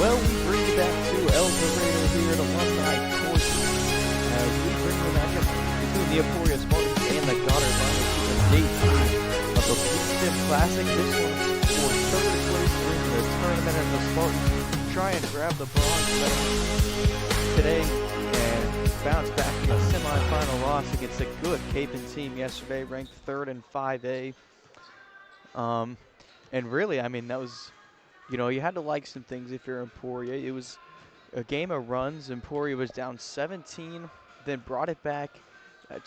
Well, we bring you back to El Dorado here at Alumni Court. We bring you back between the Emporia Spartans and the Goddard Lions for day 3 of the Bluestem Classic. This one for third place in the tournament as the Spartans try and grab the bronze medal today and bounce back from a semifinal loss against a good Capon team yesterday, ranked 3rd in 5A. And really, I mean, that was, you know, you had to like some things if you're Emporia. It was a game of runs. Emporia was down 17, then brought it back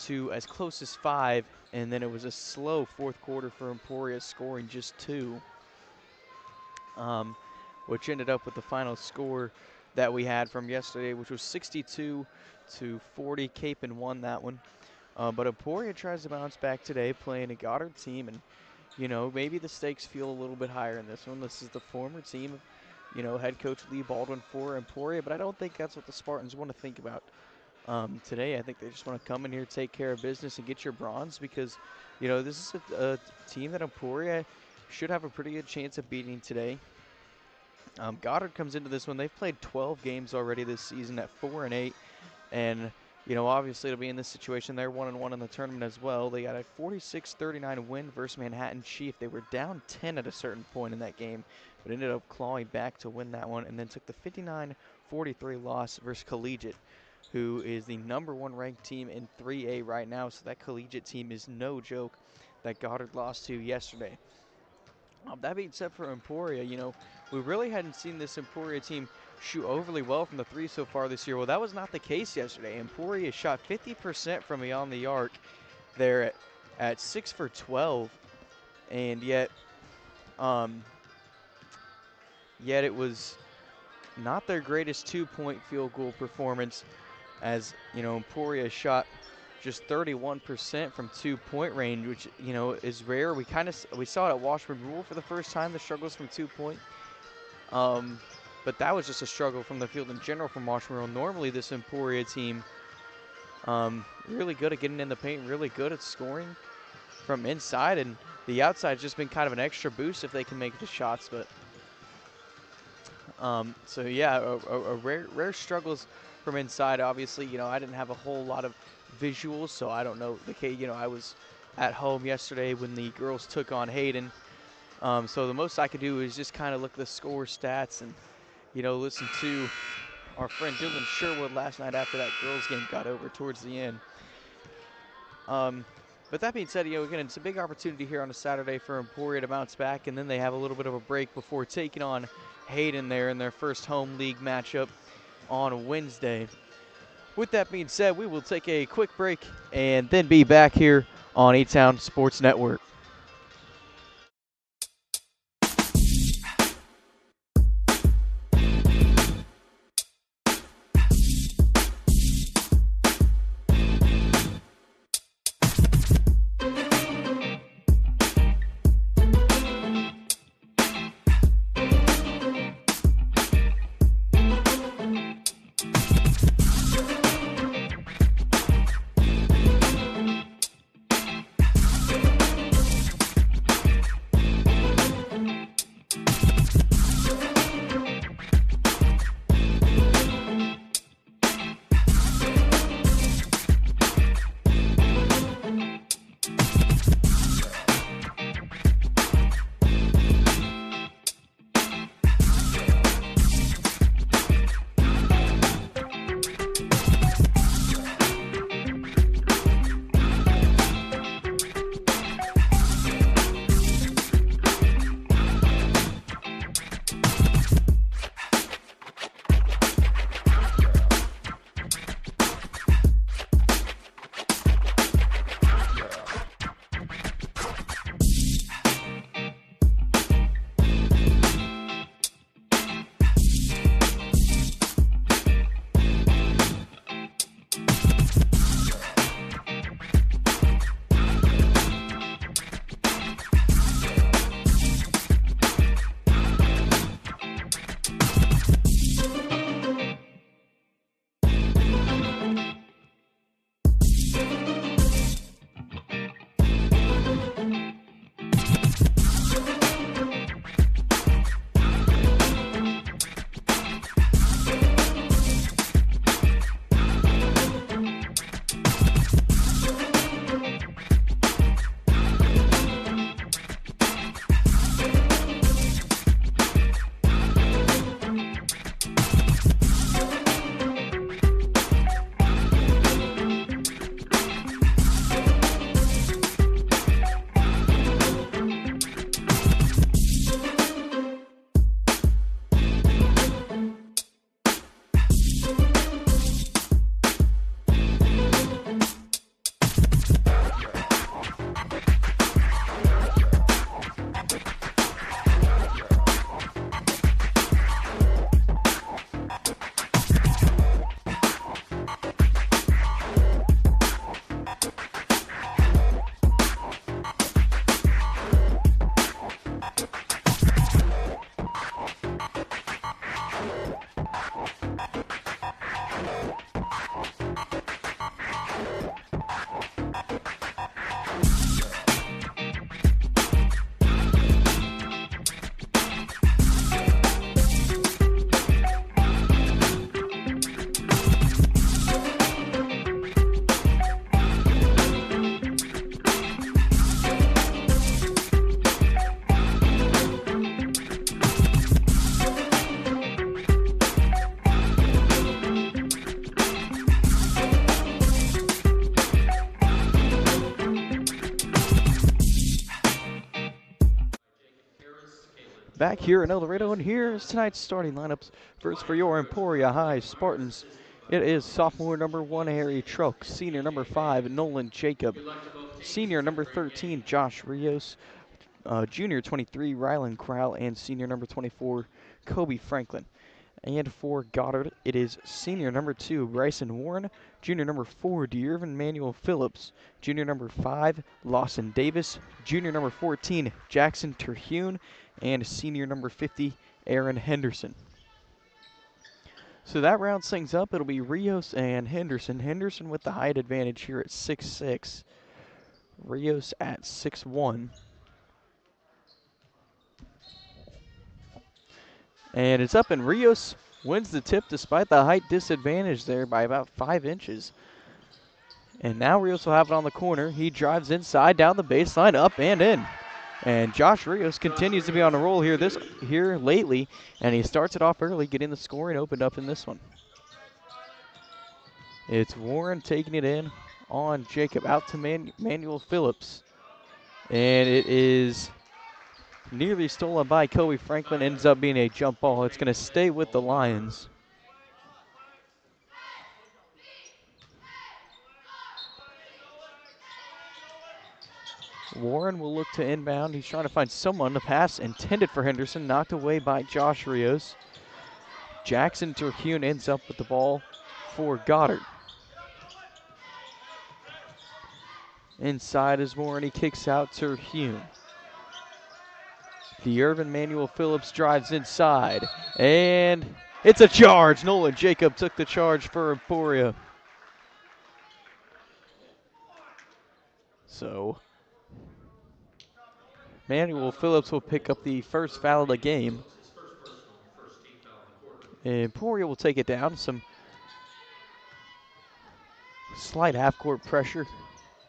to as close as 5, and then it was a slow fourth quarter for Emporia, scoring just 2, which ended up with the final score that we had from yesterday, which was 62-40. Capon won that one. But Emporia tries to bounce back today, playing a Goddard team, and you know, maybe the stakes feel a little bit higher in this one. This is the former team of, you know, head coach Lee Baldwin for Emporia, but I don't think that's what the Spartans want to think about today. I think they just want to come in here, take care of business, and get your bronze because, you know, this is a team that Emporia should have a pretty good chance of beating today. Goddard comes into this one. They've played 12 games already this season at 4-8, and you know, obviously, it'll be in this situation. They're 1-1 in the tournament as well. They got a 46-39 win versus Manhattan Chief. They were down 10 at a certain point in that game, but ended up clawing back to win that one, and then took the 59-43 loss versus Collegiate, who is the #1 ranked team in 3A right now. So that Collegiate team is no joke that Goddard lost to yesterday. That being said, for Emporia, you know, we really hadn't seen this Emporia team shoot overly well from the 3 so far this year. Well, that was not the case yesterday. Emporia shot 50% from beyond the arc there at 6 for 12, and yet it was not their greatest 2-point field goal performance, as you know, Emporia shot just 31% from 2-point range, which, you know, is rare. We saw it at Washburn Rule for the first time, the struggles from 2-point. But that was just a struggle from the field in general from Washburn Rule. Normally this Emporia team, really good at getting in the paint, really good at scoring from inside, and the outside's just been kind of an extra boost if they can make the shots. But so yeah, a rare struggles from inside. Obviously, you know, I didn't have a whole lot of visuals, so I don't know the case. You know, I was at home yesterday when the girls took on Hayden, so the most I could do is just kind of look at the score stats and, you know, listen to our friend Dylan Sherwood last night after that girls game got over towards the end. But that being said, you know, again, it's a big opportunity here on a Saturday for Emporia to bounce back, and then they have a little bit of a break before taking on Hayden there in their first home league matchup on Wednesday. With that being said, we will take a quick break and then be back here on E-Town Sports Network. back here in El Dorado, and here's tonight's starting lineups. First for your Emporia High Spartans, it is sophomore number 1 Harry Truck, senior number 5 Nolan Jacob, senior number 13 Josh Rios, junior 23 Rylan Crowell, and senior number 24 Kobe Franklin. And for Goddard, it is senior number 2 Bryson Warren, junior number 4 Deirvin Manuel Phillips, junior number 5 Lawson Davis, junior number 14 Jackson Terhune, and senior number 50 Aaron Henderson. So that rounds things up. It'll be Rios and Henderson. Henderson with the height advantage here at 6'6", Rios at 6'1". And it's up, and Rios wins the tip despite the height disadvantage there by about 5 inches. And now Rios will have it on the corner. He drives inside, down the baseline, up and in. And Josh Rios continues to be on a roll here lately, and he starts it off early, getting the scoring opened up in this one. It's Warren taking it in on Jacob, out to Manuel Phillips. And it is nearly stolen by Kobe Franklin, ends up being a jump ball. It's going to stay with the Lions. Warren will look to inbound. He's trying to find someone. The pass intended for Henderson, knocked away by Josh Rios. Jackson Terhune ends up with the ball for Goddard. Inside is Warren. He kicks out Terhune. Deirvin Manuel Phillips drives inside, and it's a charge. Nolan Jacob took the charge for Emporia. So Manuel Phillips will pick up the first foul of the game. Emporia will take it down. Some slight half-court pressure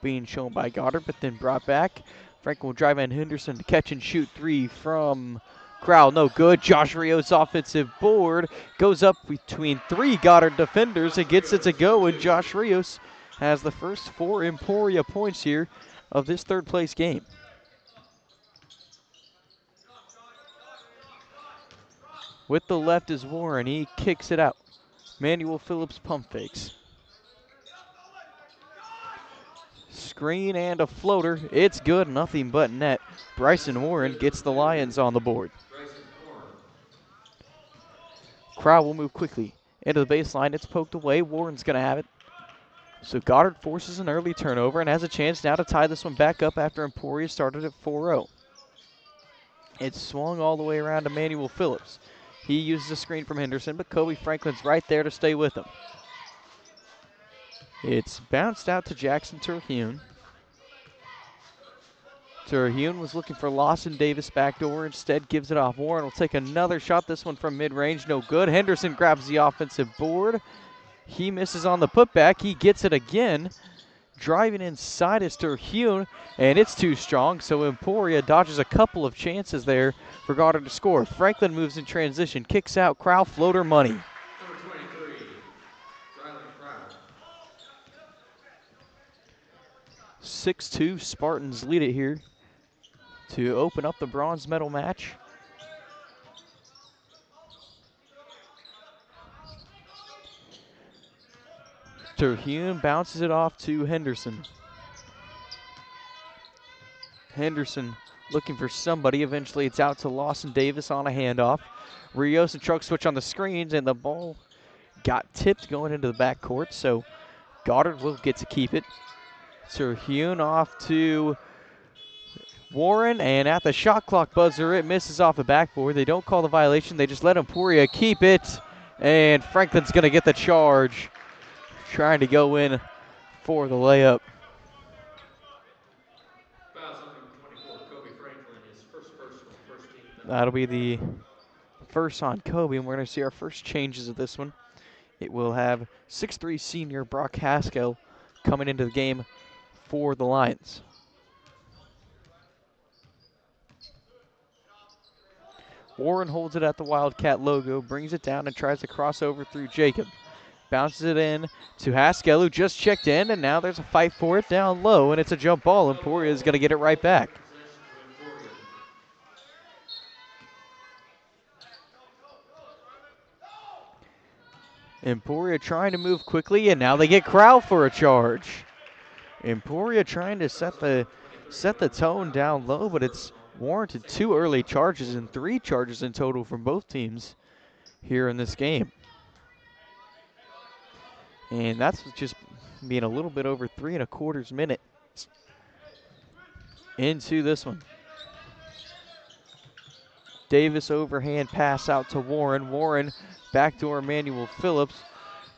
being shown by Goddard, but then brought back. Franklin will drive in Henderson to catch and shoot 3 from Crowell. No good. Josh Rios' offensive board goes up between 3 Goddard defenders and gets it to go, and Josh Rios has the first 4 Emporia points here of this third-place game. With the left is Warren. He kicks it out. Manuel Phillips pump fakes. Screen and a floater. It's good. Nothing but net. Bryson Warren gets the Lions on the board. Crowd will move quickly into the baseline. It's poked away. Warren's going to have it. So Goddard forces an early turnover and has a chance now to tie this one back up after Emporia started at 4-0. It's swung all the way around to Manuel Phillips. He uses a screen from Henderson, but Kobe Franklin's right there to stay with him. It's bounced out to Jackson Terhune. Terhune was looking for Lawson Davis backdoor. Instead gives it off. Warren will take another shot. This one from mid-range. No good. Henderson grabs the offensive board. He misses on the putback. He gets it again. Driving inside is Terhune, and it's too strong. So Emporia dodges a couple of chances there for Goddard to score. Franklin moves in transition. Kicks out. Crowell floater money. 6-2 Spartans lead it here to open up the bronze medal match. Terhune bounces it off to Henderson. Henderson looking for somebody. Eventually it's out to Lawson Davis on a handoff. Rios and Truck switch on the screens, and the ball got tipped going into the backcourt, so Goddard will get to keep it. Terhune off to Warren, and at the shot clock buzzer, it misses off the backboard. They don't call the violation. They just let Emporia keep it, and Franklin's going to get the charge, trying to go in for the layup. That'll be the first on Kobe, and we're going to see our first changes of this one. It will have 6'3" senior Brock Haskell coming into the game for the Lions. Warren holds it at the Wildcat logo, brings it down and tries to cross over through Jacob. Bounces it in to Haskell, who just checked in, and now there's a fight for it down low, and it's a jump ball. Emporia is going to get it right back. Emporia trying to move quickly, and now they get Crowell for a charge. Emporia trying to set the tone down low, but it's warranted 2 early charges and 3 charges in total from both teams here in this game. And that's just being a little bit over 3 1/4 minutes into this one. Davis overhand pass out to Warren. Warren backdoor Emmanuel Phillips.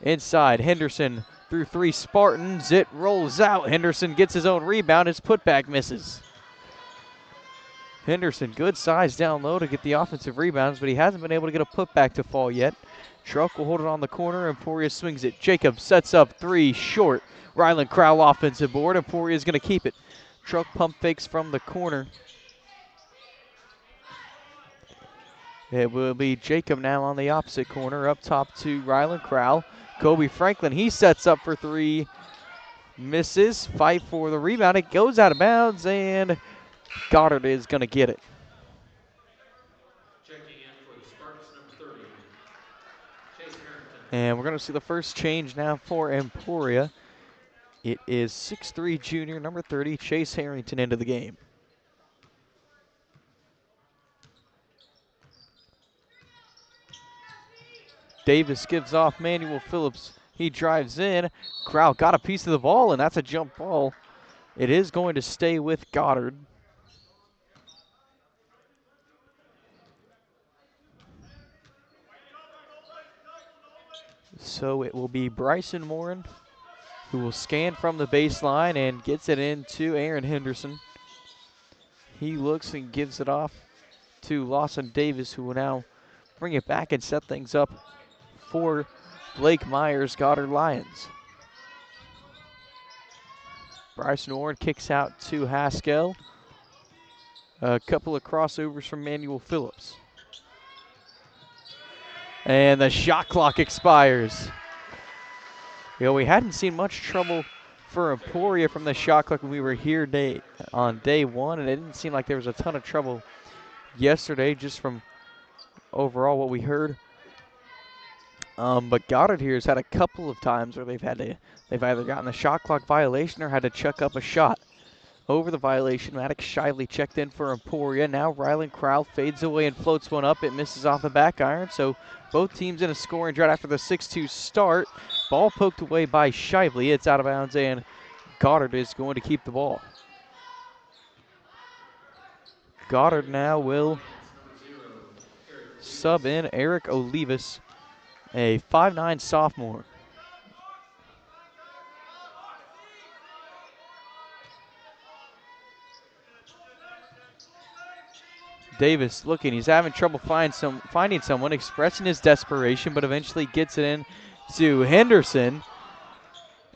Inside, Henderson through 3 Spartans. It rolls out. Henderson gets his own rebound. His putback misses. Henderson, good size down low to get the offensive rebounds, but he hasn't been able to get a putback to fall yet. Truck will hold it on the corner. Emporia swings it. Jacob sets up 3 short. Ryland Crowell offensive board. Emporia is going to keep it. Truck pump fakes from the corner. It will be Jacob now on the opposite corner. Up top to Ryland Crowell. Kobe Franklin, he sets up for 3. Misses. Fight for the rebound. It goes out of bounds, and Goddard is going to get it. And we're going to see the first change now for Emporia. It is 6'3" junior, number 30, Chase Harrington into the game. Davis gives off Manuel Phillips. He drives in. Crowell got a piece of the ball, and that's a jump ball. It is going to stay with Goddard. So it will be Bryson Morin who will scan from the baseline and gets it into Aaron Henderson. He looks and gives it off to Lawson Davis, who will now bring it back and set things up for Blake Myers' Goddard Lions. Bryson Warren kicks out to Haskell. A couple of crossovers from Manuel Phillips. And the shot clock expires. You know, we hadn't seen much trouble for Emporia from the shot clock when we were here on day 1, and it didn't seem like there was a ton of trouble yesterday, just from overall what we heard. But Goddard here has had a couple of times where they've either gotten a shot clock violation or had to chuck up a shot. Over the violation, Maddox Shively checked in for Emporia. Now Ryland Crowell fades away and floats one up. It misses off the back iron, so both teams in a scoring drought after the 6-2 start. Ball poked away by Shively. It's out of bounds, and Goddard is going to keep the ball. Goddard now will sub in Eric Olivas, a 5'9" sophomore. Davis looking, he's having trouble finding someone, expressing his desperation, but eventually gets it in to Henderson.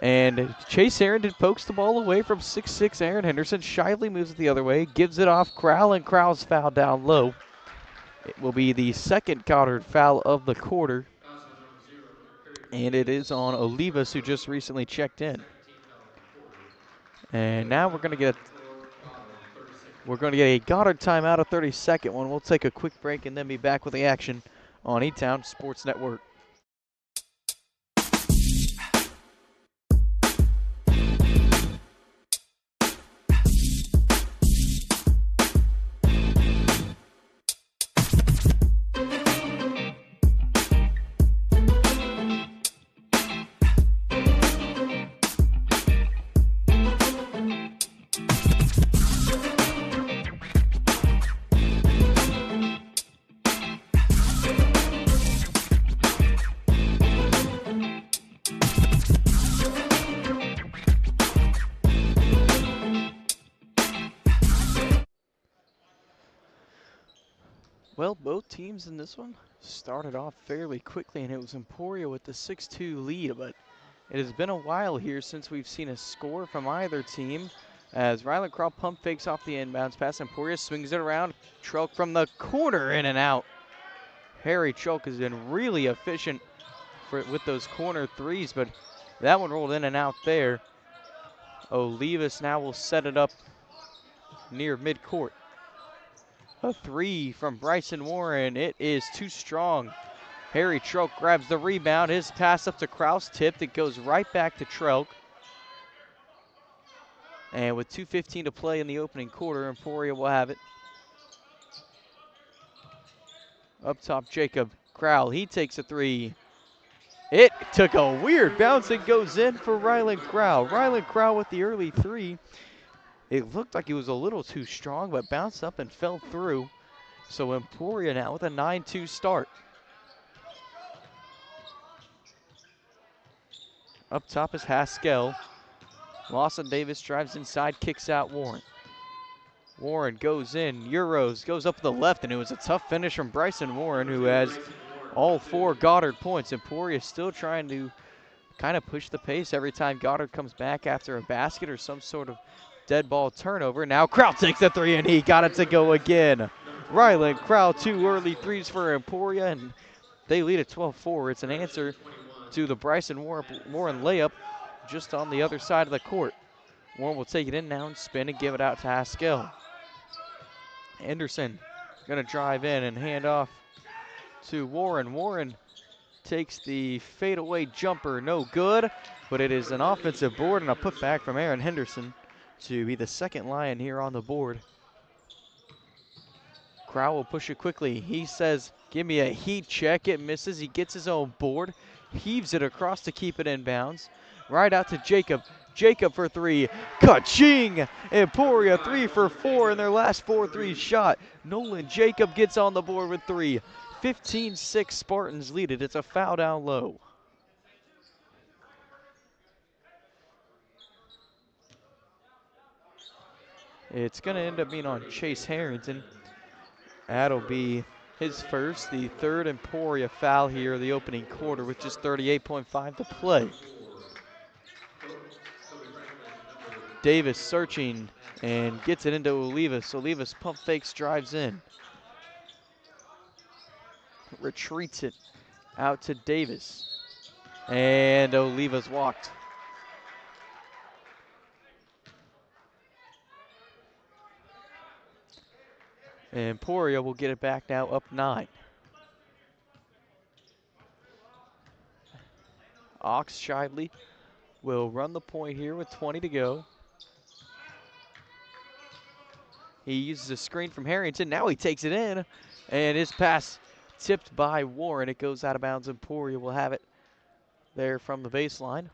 And Chase Harrington pokes the ball away from 6'6" Aaron Henderson. Shively moves it the other way, gives it off Crowell, and Crowell's foul down low. It will be the second Goddard foul of the quarter. And it is on Olivas, who just recently checked in. And now we're going to get a Goddard timeout, a 30-second one. We'll take a quick break and then be back with the action on E-Town Sports Network. Well, both teams in this one started off fairly quickly, and it was Emporia with the 6-2 lead, but it has been a while here since we've seen a score from either team. As Ryland Crowell pump fakes off the inbounds pass, Emporia swings it around. Trelk from the corner, in and out. Harry Trelk has been really efficient with those corner threes, but that one rolled in and out there. Olivas now will set it up near midcourt. A 3 from Bryson Warren. It is too strong. Harry Trelk grabs the rebound. His pass up to Kraus, tipped. It goes right back to Trelk. And with 2:15 to play in the opening quarter, Emporia will have it. Up top, Jacob Crowell. He takes a three. It took a weird bounce and goes in for Rylan Crowell. Rylan Crowell with the early three. It looked like it was a little too strong, but bounced up and fell through. So Emporia now with a 9-2 start. Up top is Haskell. Lawson Davis drives inside, kicks out Warren. Warren goes in, Euros, goes up the left, and it was a tough finish from Bryson Warren, who has all 4 Goddard points. Emporia still trying to kind of push the pace every time Goddard comes back after a basket or some sort of dead ball turnover. Now Crowell takes a three, and he got it to go again. Rylan Crowell, 2 early threes for Emporia, and they lead at 12-4. It's an answer to the Bryson Warren layup just on the other side of the court. Warren will take it in now and spin and give it out to Haskell. Anderson gonna drive in and hand off to Warren. Warren takes the fadeaway jumper, no good, but it is an offensive board and a putback from Aaron Henderson to be the second Lion here on the board. Crowell will push it quickly. He says, give me a heat check. It misses. He gets his own board, heaves it across to keep it in bounds. Right out to Jacob. Jacob for three. Ka-ching! Emporia 3 for 4 in their last 4-3 shot. Nolan Jacob gets on the board with 3. 15-6 Spartans lead it. It's a foul down low. It's going to end up being on Chase Harrington. That'll be his first, the third Emporia foul here in the opening quarter with just 38.5 to play. Davis searching and gets it into Olivas. Olivas pump fakes, drives in. Retreats it out to Davis. And Olivas walked. Emporia will get it back now, up 9. Ox Shively will run the point here with 20 to go. He uses a screen from Harrington. Now he takes it in, and his pass tipped by Warren. It goes out of bounds. Emporia will have it there from the baseline.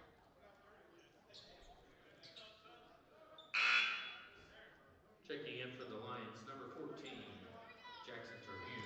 Checking in for the Lions, number 14, Jackson Terhune.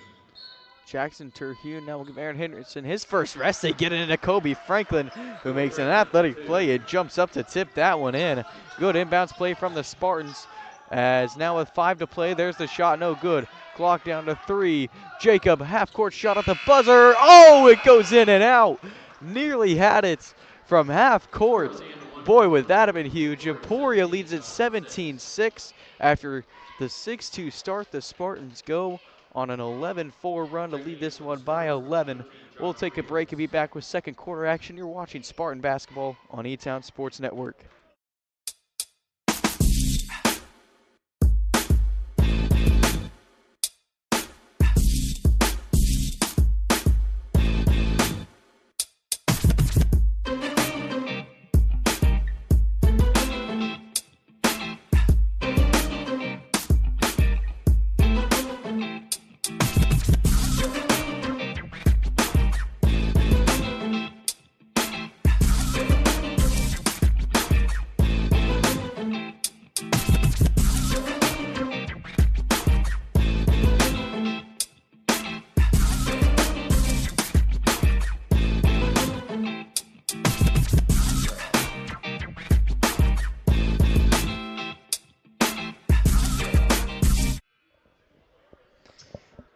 Jackson Terhune now will give Aaron Henderson his first rest. They get it into Kobe Franklin, who makes an athletic play. It jumps up to tip that one in. Good inbounds play from the Spartans. As now with 5 to play, there's the shot, no good. Clock down to 3. Jacob, half-court shot at the buzzer. Oh, it goes in and out. Nearly had it from half court. Boy, would that have been huge. Emporia leads at 17-6. After the 6-2 start, the Spartans go on an 11-4 run to lead this one by 11. We'll take a break and be back with second quarter action. You're watching Spartan basketball on E-Town Sports Network.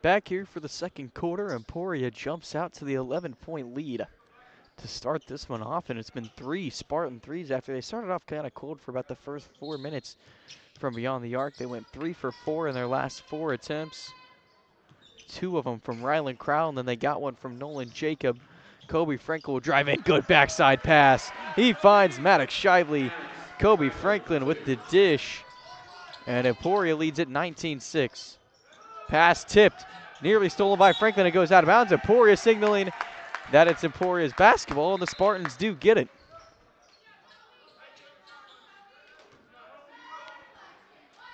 Back here for the second quarter, Emporia jumps out to the 11-point lead to start this one off, and it's been 3 Spartan threes after they started off kind of cold for about the first 4 minutes from beyond the arc. They went 3 for 4 in their last 4 attempts. 2 of them from Rylan Crowell, and then they got one from Nolan Jacob. Kobe Franklin will drive in, good backside pass. He finds Maddox Shively. Kobe Franklin with the dish, and Emporia leads at 19-6. Pass tipped, nearly stolen by Franklin. It goes out of bounds. Emporia signaling that it's Emporia's basketball, and the Spartans do get it.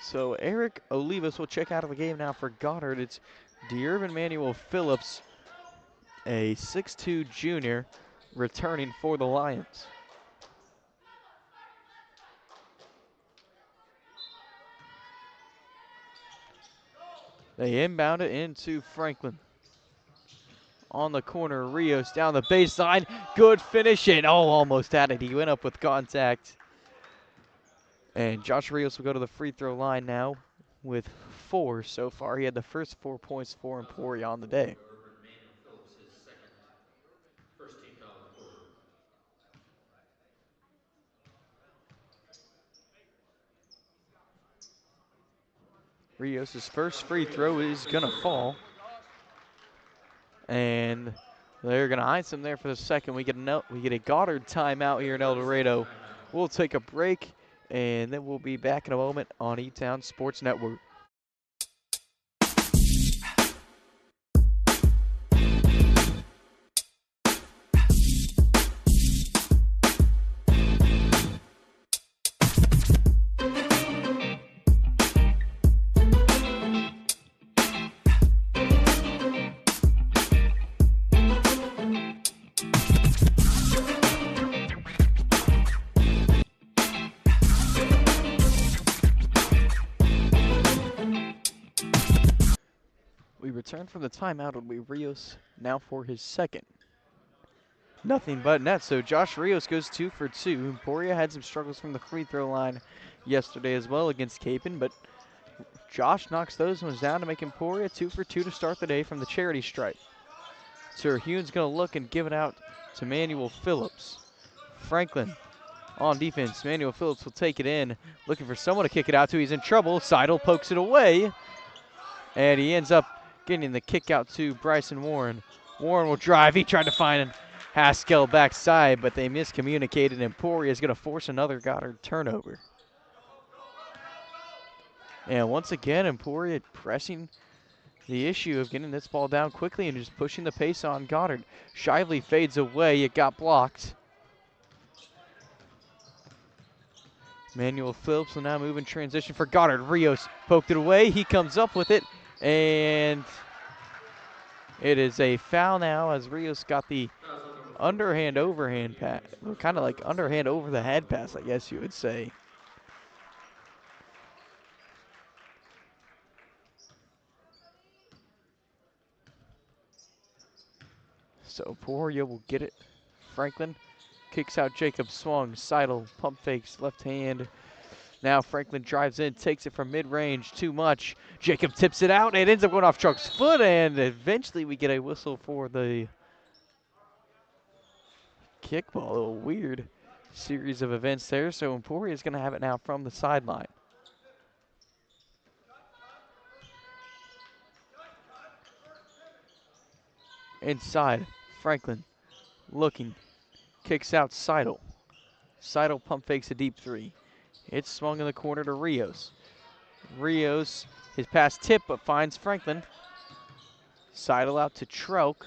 So Eric Olivas will check out of the game now for Goddard. It's De'Irvin Manuel Phillips, a 6'2 junior, returning for the Lions. They inbound it into Franklin. On the corner, Rios down the baseline. Good finish, and almost had it. He went up with contact. And Josh Rios will go to the free throw line now with 4 so far. He had the first 4 points for Emporia on the day. Manuel Phillips, his second first team foul of the quarter. Rios' first free throw is gonna fall. And they're gonna ice him there for the second. We get a Goddard timeout here in El Dorado. We'll take a break, and then we'll be back in a moment on E-Town Sports Network. We return from the timeout. It'll be Rios now for his second. Nothing but net, so Josh Rios goes 2 for 2. Emporia had some struggles from the free throw line yesterday as well against Capon, but Josh knocks those ones down to make Emporia 2 for 2 to start the day from the charity stripe. Terhune's going to look and give it out to Manuel Phillips. Franklin on defense. Manuel Phillips will take it in, looking for someone to kick it out to. He's in trouble. Seidel pokes it away, and he ends up getting the kick out to Bryson Warren. Warren will drive. He tried to find Haskell backside, but they miscommunicated. Emporia is going to force another Goddard turnover. And once again, Emporia pressing the issue of getting this ball down quickly and just pushing the pace on Goddard. Shively fades away. It got blocked. Manuel Phillips will now move in transition for Goddard. Rios poked it away. He comes up with it, and it is a foul now as Rios got the underhand overhand pass, kind of like underhand over the head pass, I guess you would say. So Emporia will get it. Franklin kicks out Jacob Swung. Seidel pump fakes left hand. Now Franklin drives in, takes it from mid-range, too much. Jacob tips it out. It ends up going off Chuck's foot, and eventually we get a whistle for the kickball. A little weird series of events there. So Emporia is going to have it now from the sideline. Inside, Franklin looking, kicks out Seidel. Seidel pump fakes a deep three. It's swung in the corner to Rios. Rios, his pass tip, but finds Franklin. Seidel out to Troke.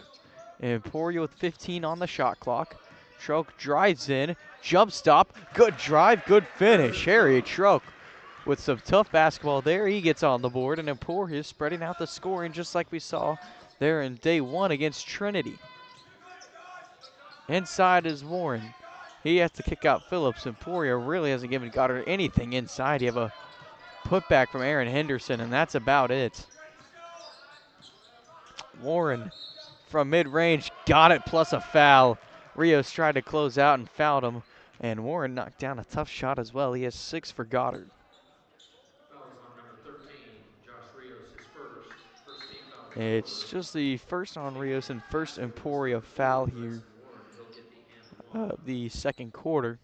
Emporia with 15 on the shot clock. Troke drives in, jump stop, good drive, good finish. Harry Troke with some tough basketball there. He gets on the board, and Emporia spreading out the scoring just like we saw there in day one against Trinity. Inside is Warren. He has to kick out Phillips. Emporia really hasn't given Goddard anything inside. You have a putback from Aaron Henderson, and that's about it. Warren from mid-range got it plus a foul. Rios tried to close out and fouled him, and Warren knocked down a tough shot as well. He has 6 for Goddard. Fouls on number 13, Josh Rios, his first team foul of the It's quarter. just the first on Rios and first Emporia foul here Warren will get the and one. the second quarter.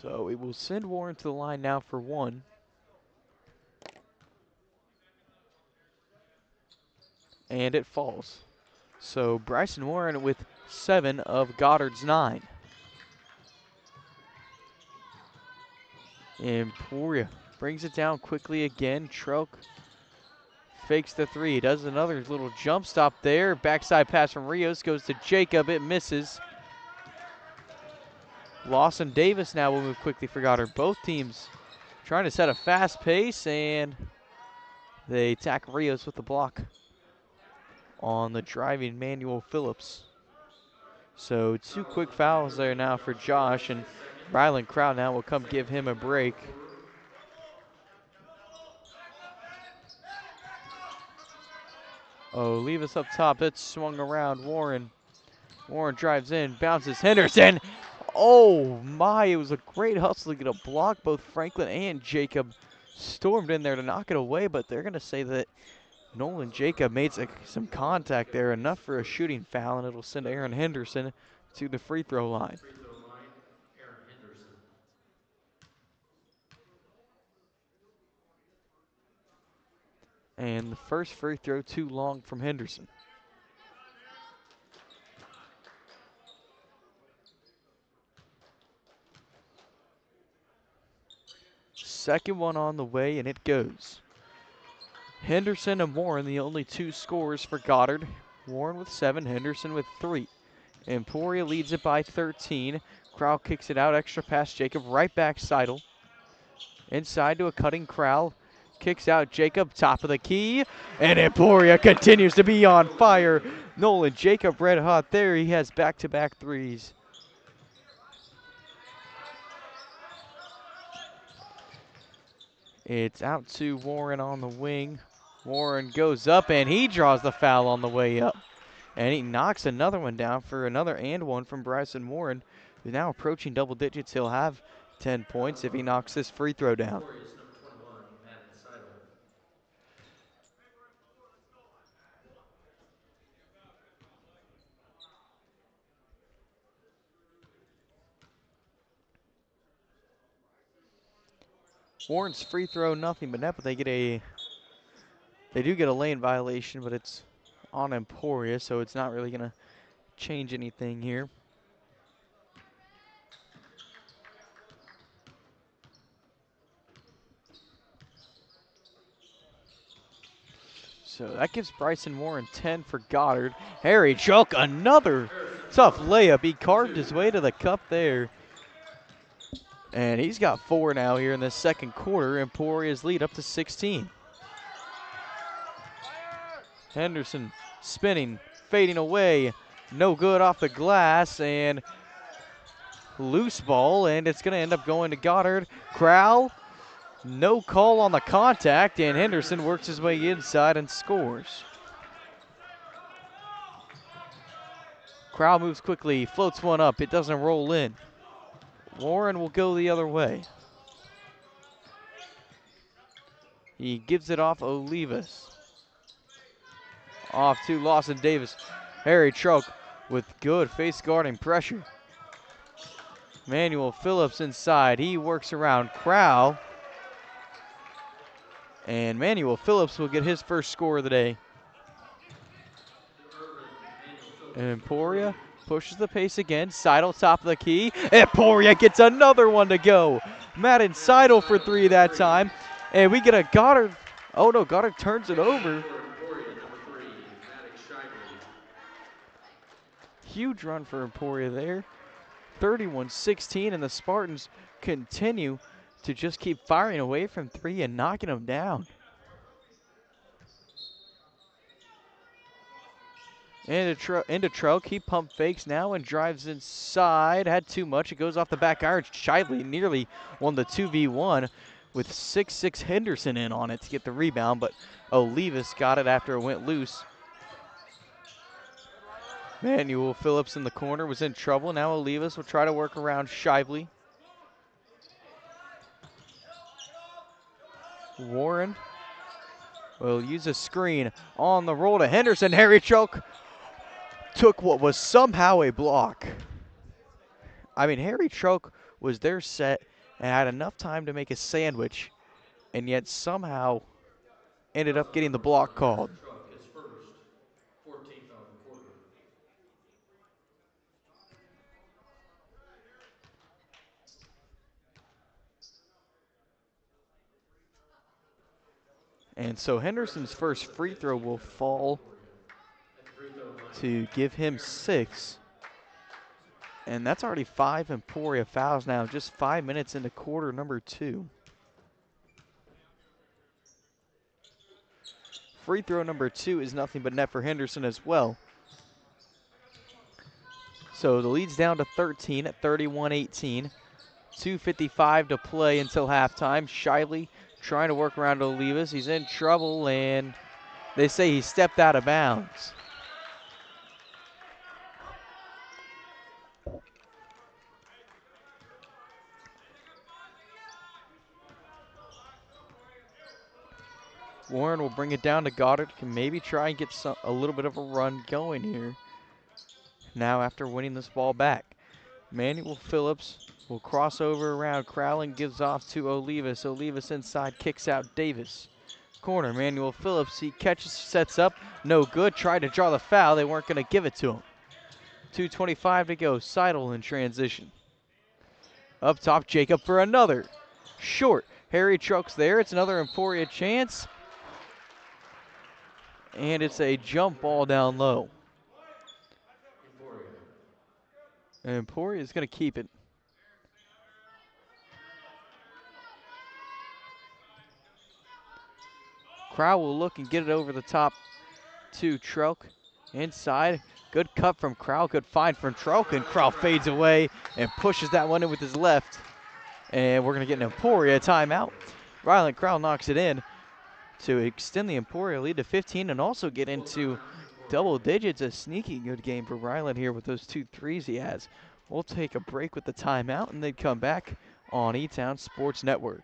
So we will send Warren to the line now for one. And it falls. So Bryson Warren with 7 of Goddard's 9. Emporia brings it down quickly again. Troke fakes the three. Does another little jump stop there. Backside pass from Rios goes to Jacob. It misses. Lawson Davis now will move quickly for Goddard. Both teams trying to set a fast pace, and they attack Rios with the block on the driving Manuel Phillips. So 2 quick fouls there now for Josh, and Ryland Crowd now will come give him a break. Oh, leave us up top. It's swung around. Warren drives in, bounces Henderson. Oh my, it was a great hustle to get a block. Both Franklin and Jacob stormed in there to knock it away, but they're going to say that Nolan Jacob made some contact there, enough for a shooting foul, and it'll send Aaron Henderson to the free throw line. Free throw line, Aaron Henderson. And the first free throw too long from Henderson. Second one on the way, and it goes. Henderson and Warren, the only 2 scorers for Goddard. Warren with 7, Henderson with 3. Emporia leads it by 13. Crowell kicks it out, extra pass Jacob, right back Seidel. Inside to a cutting Crowell. Kicks out Jacob, top of the key. And Emporia continues to be on fire. Nolan Jacob red hot there. He has back-to-back threes. It's out to Warren on the wing. Warren goes up, and he draws the foul on the way up. And he knocks another one down for another and one from Bryson Warren, who's now approaching double digits. He'll have 10 points if he knocks this free throw down. Emporia's number 21, Madden Seidel. Warren's free throw, nothing but net, but they do get a lane violation, but it's on Emporia, so it's not really gonna change anything here. So that gives Bryson Warren 10 for Goddard. Harry Choke, another tough layup. He carved his way to the cup there. And he's got 4 now here in the second quarter. Emporia's lead up to 16. Henderson spinning, fading away. No good off the glass, and loose ball, and it's going to end up going to Goddard. Crowell, no call on the contact, and Henderson works his way inside and scores. Crowell moves quickly, floats one up. It doesn't roll in. Warren will go the other way. He gives it off Olivas. Off to Lawson Davis. Harry Troke with good face guarding pressure. Manuel Phillips inside. He works around Crowell. And Manuel Phillips will get his first score of the day. And Emporia pushes the pace again. Seidel top of the key. Emporia gets another one to go. Madden Seidel for 3 that time. And we get a Goddard. Oh no, Goddard turns it over. Huge run for Emporia there. 31-16, and the Spartans continue to just keep firing away from 3 and knocking them down. Into Troke, he pump fakes now and drives inside. Had too much, it goes off the back iron. Shively nearly won the 2v1 with 6'6" Henderson in on it to get the rebound, but Olivas got it after it went loose. Manuel Phillips in the corner was in trouble. Now Olivas will try to work around Shively. Warren will use a screen on the roll to Henderson. Harry Choke took what was somehow a block. I mean, Harry Choke was there set and had enough time to make a sandwich, and yet somehow ended up getting the block called. His first, 14th on the quarter. And so Henderson's first free throw will fall to give him 6. And that's already 5 Emporia fouls now, just 5 minutes into quarter number 2. Free throw number 2 is nothing but net for Henderson as well. So the lead's down to 13 at 31-18. 2:55 to play until halftime. Shively trying to work around Olivas. He's in trouble, and they say he stepped out of bounds. Warren will bring it down to Goddard. Can maybe try and get a little bit of a run going here. Now after winning this ball back. Manuel Phillips will cross over around. Crowlin gives off to Olivas. Olivas inside, kicks out Davis. Corner, Manuel Phillips, he catches, sets up, no good. Tried to draw the foul, they weren't going to give it to him. 2:25 to go, Seidel in transition. Up top, Jacob for another. Short, Harry Trucks there, it's another Emporia chance. And it's a jump ball down low. And Emporia is going to keep it. Crow will look and get it over the top to Trelk. Inside, good cut from Crow, good find from Trelk, and Crow fades away and pushes that one in with his left. And we're going to get an Emporia timeout. Ryland Crow knocks it in to extend the Emporia lead to 15 and also get into double digits. A sneaky good game for Ryland here with those 2 threes he has. We'll take a break with the timeout and then come back on E-Town Sports Network.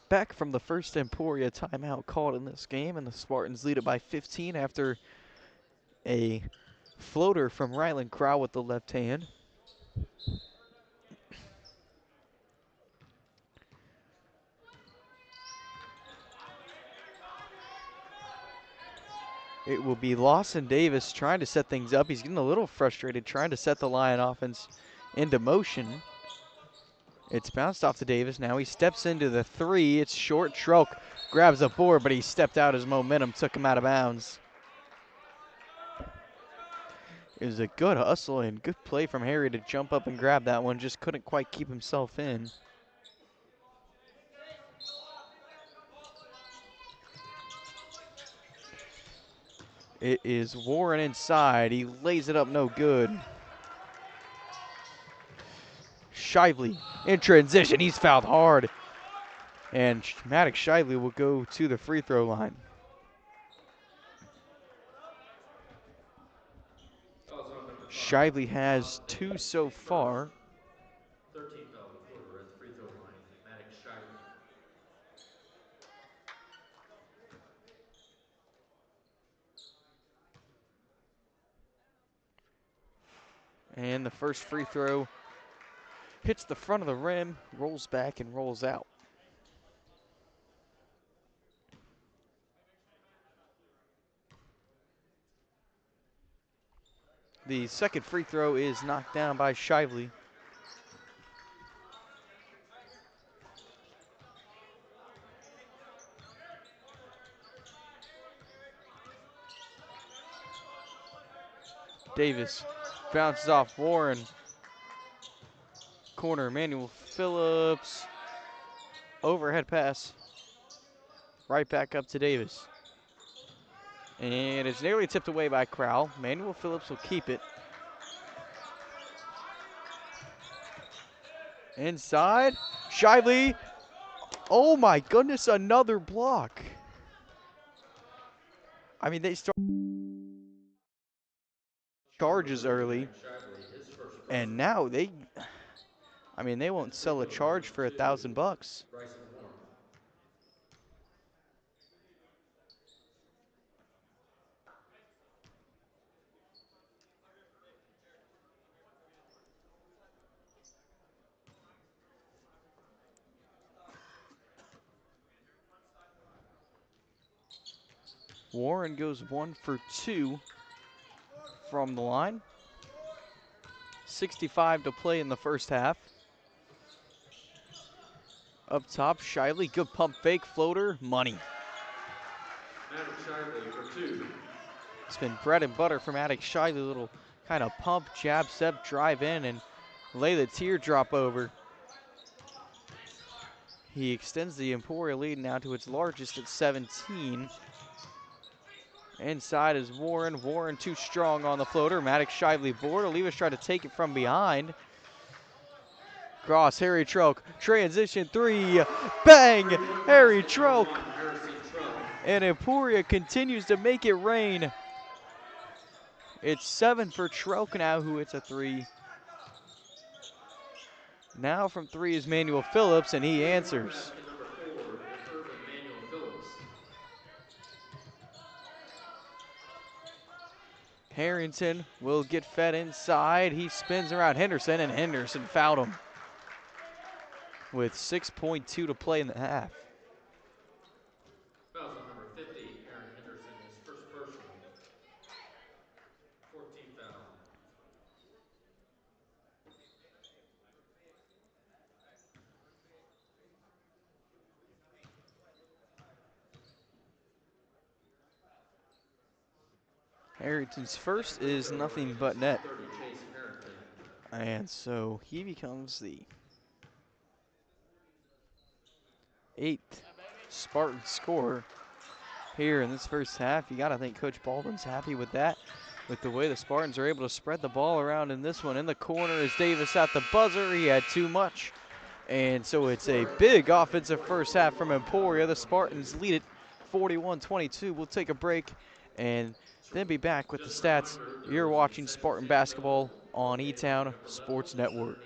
Back from the first Emporia timeout called in this game, and the Spartans lead it by 15 after a floater from Ryland Crow with the left hand. It will be Lawson Davis trying to set things up. He's getting a little frustrated trying to set the Lion offense into motion. It's bounced off to Davis. Now he steps into the 3. It's short. Trelk grabs a board, but he stepped out. His momentum took him out of bounds. It was a good hustle and good play from Harry to jump up and grab that one. Just couldn't quite keep himself in. It is Warren inside. He lays it up, no good. Shively in transition. He's fouled hard. And Maddox Shively will go to the free throw line. Shively has 2 so far. 13 foul quarter at the free throw line. Maddox Shively. And the first free throw hits the front of the rim, rolls back and rolls out. The second free throw is knocked down by Shively. Davis bounces off Warren. Corner, Manuel Phillips. Overhead pass. Right back up to Davis. And it's nearly tipped away by Crowell. Manuel Phillips will keep it. Inside, Shiley. Oh my goodness, another block. I mean, they start charges Number 30, early, Aaron Shively, his first and personal. now they won't And free sell a throw charge number for 2, $1,000. Bryson Warren. Warren goes 1 for 2 from the line. 65 to play in the first half. Up top, Shiley, good pump fake, floater, money. Maddox Shively for 2. It's been bread and butter from Attic Shiley, little kind of pump, jab, step, drive in, and lay the teardrop over. He extends the Emporia lead now to its largest at 17. Inside is Warren. Warren too strong on the floater. Maddox Shively board. Olivas tried to take it from behind. Cross, Harry Troke. Transition 3. Bang! Harry Troke. Harrison Troke. And Emporia continues to make it rain. It's 7 for Troke now, who hits a 3. Now from 3 is Manuel Phillips, and he answers. Basket number 4, Irvin Manuel Phillips. Harrington will get fed inside. He spins around Henderson, and Henderson fouled him with 6.2 to play in the half. Fouls on number 50, Aaron Henderson, his first personal. 14th foul. Harrington's first Free is throw nothing number but net. 30, Chase Harrington. And so he becomes the 8th Spartan scorer here in this first half. You got to think Coach Baldwin's happy with that, with the way the Spartans are able to spread the ball around in this one. In the corner is Davis at the buzzer. He had too much. And so it's a big offensive first half from Emporia. The Spartans lead it 41-22. We'll take a break and then be back with the stats. You're watching Spartan basketball on E-Town Sports Network.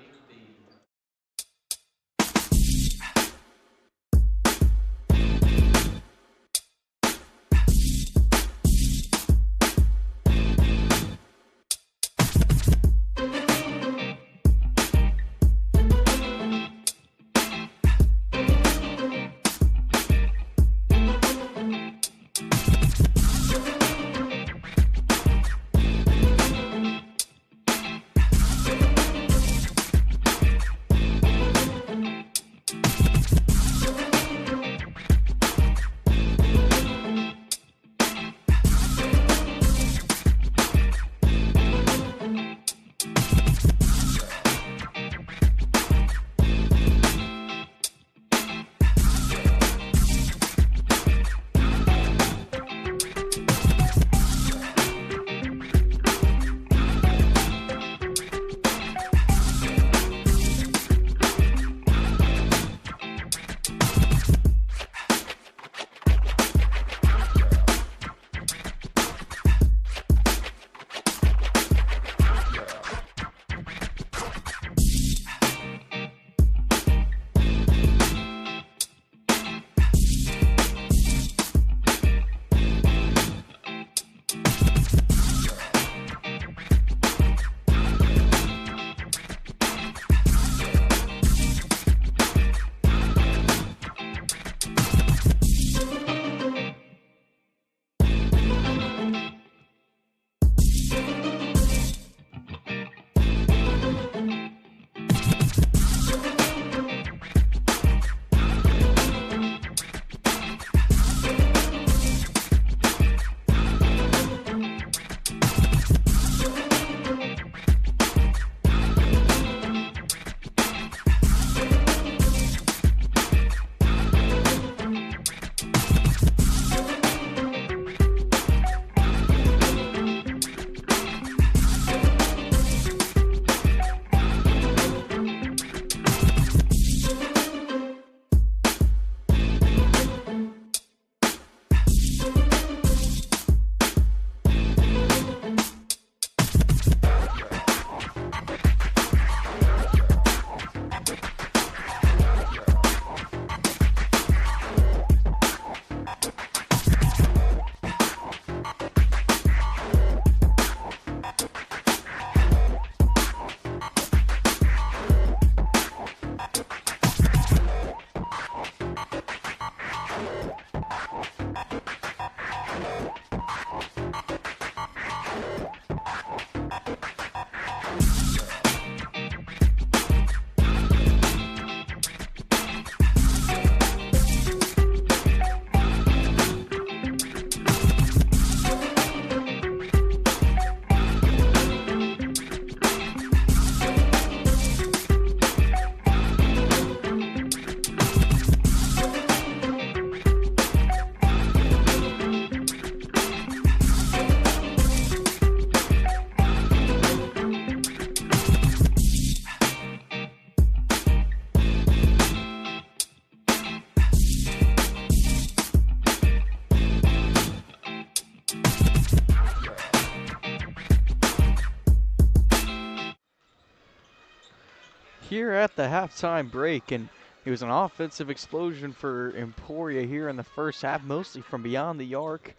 here at the halftime break, and it was an offensive explosion for Emporia here in the first half, mostly from beyond the arc.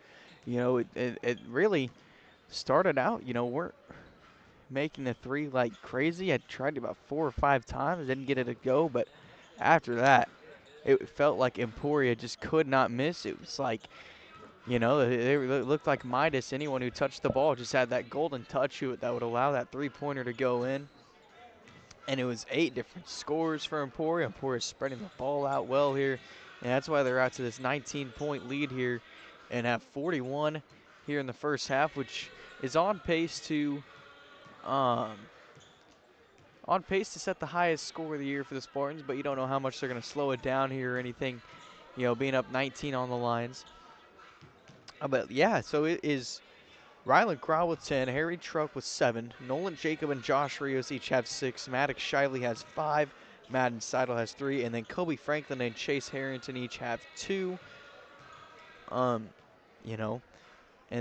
You know, it really started out, we're making the three like crazy. I tried it about 4 or 5 times, didn't get it to go, but after that, it felt like Emporia just could not miss. It was like, they looked like Midas. Anyone who touched the ball just had that golden touch that would allow that three-pointer to go in. And it was 8 different scores for Emporia. Emporia spreading the ball out well here, and that's why they're out to this 19-point lead here and have 41 here in the first half, which is on pace to set the highest score of the year for the Spartans, but you don't know how much they're going to slow it down here or anything, being up 19 on the lines. But yeah, so it is Rylan Crow with 10, Harry Truck with 7, Nolan Jacob and Josh Rios each have 6, Maddox Shiley has 5, Madden Seidel has 3, and then Kobe Franklin and Chase Harrington each have 2. And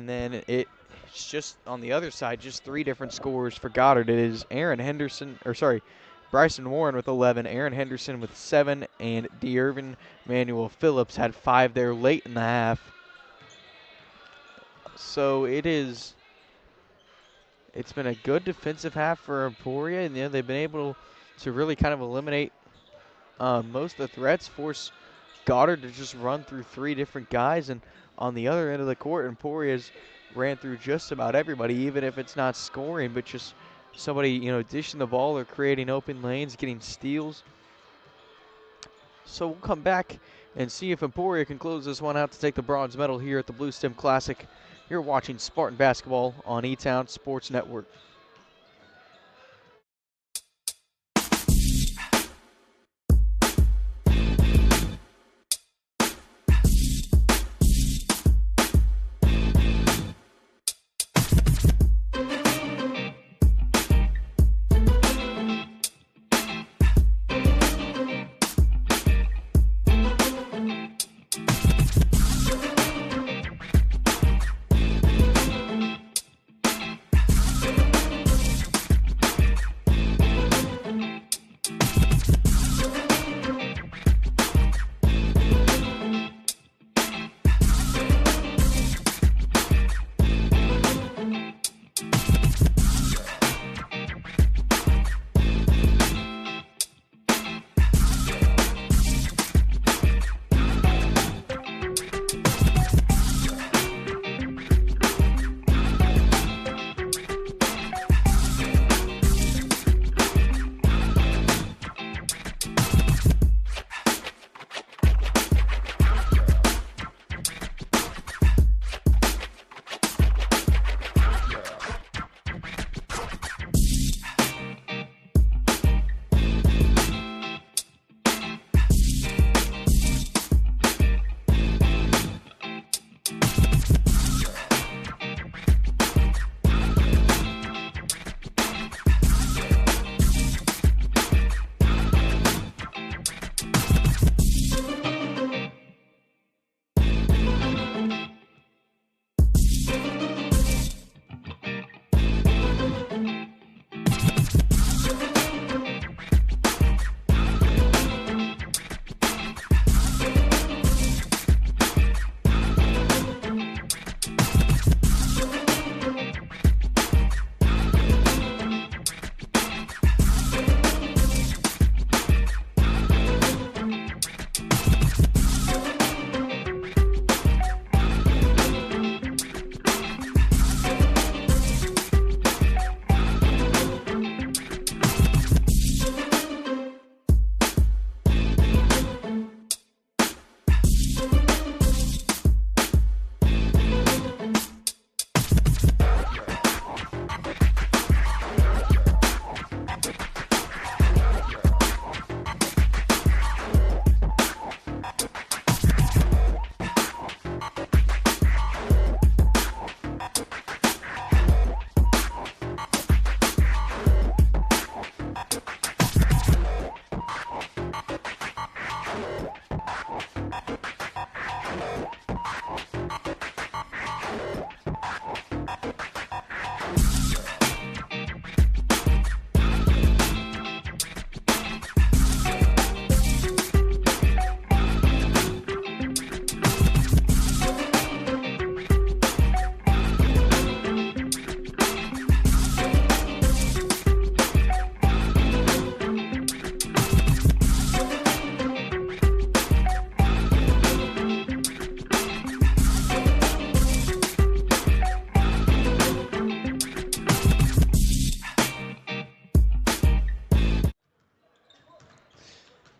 then it's just on the other side, just 3 different scores for Goddard. It is Bryson Warren with 11, Aaron Henderson with 7, and D'Irvin Manuel Phillips had 5 there late in the half. So it's been a good defensive half for Emporia, and they've been able to really kind of eliminate most of the threats, force Goddard to just run through 3 different guys, and on the other end of the court, Emporia's ran through just about everybody, even if it's not scoring, but just somebody, dishing the ball or creating open lanes, getting steals. So we'll come back and see if Emporia can close this one out to take the bronze medal here at the Bluestem Classic. You're watching Spartan Basketball on E-Town Sports Network.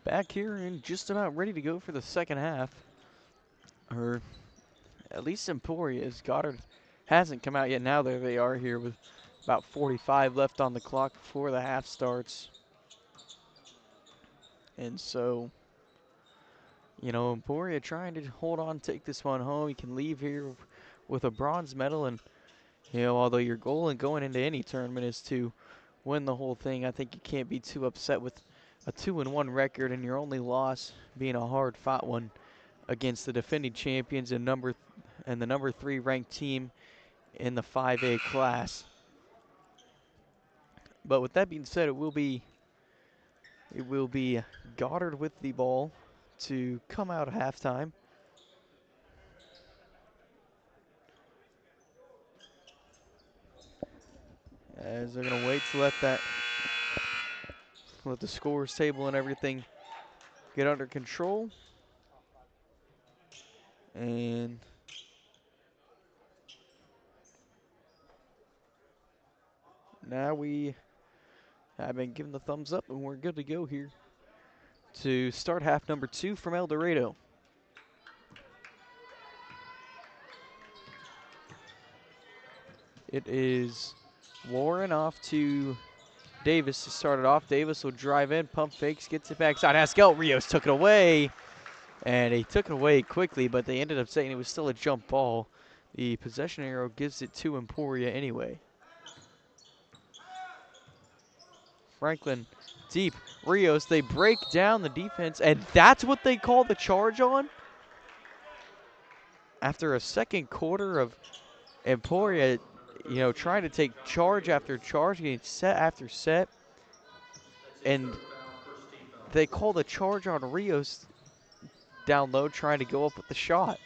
Back here and just about ready to go for the second half. Or at least Emporia is. Goddard hasn't come out yet. Now there they are here with about 45 left on the clock before the half starts. And so, you know, Emporia trying to hold on, take this one home. You can leave here with a bronze medal. And, you know, although your goal in going into any tournament is to win the whole thing, I think you can't be too upset with a 2-1 record and your only loss being a hard-fought one against the defending champions and the number 3 ranked team in the 5A class. But with that being said, it will be Goddard with the ball to come out at halftime. As they're gonna wait to let the scores table and everything get under control. And now we have been given the thumbs up and we're good to go here to start half number 2 from El Dorado. It is Warren off to Davis to start it off. Davis will drive in, pump fakes, gets it backside. Haskell Rios took it away. And he took it away quickly, but they ended up saying it was still a jump ball. The possession arrow gives it to Emporia anyway. Franklin deep. Rios, they break down the defense, and that's what they call the charge on? After a second quarter of Emporia, you know, trying to take charge after charge, getting set after set, and they call the charge on Rios down low trying to go up with the shot.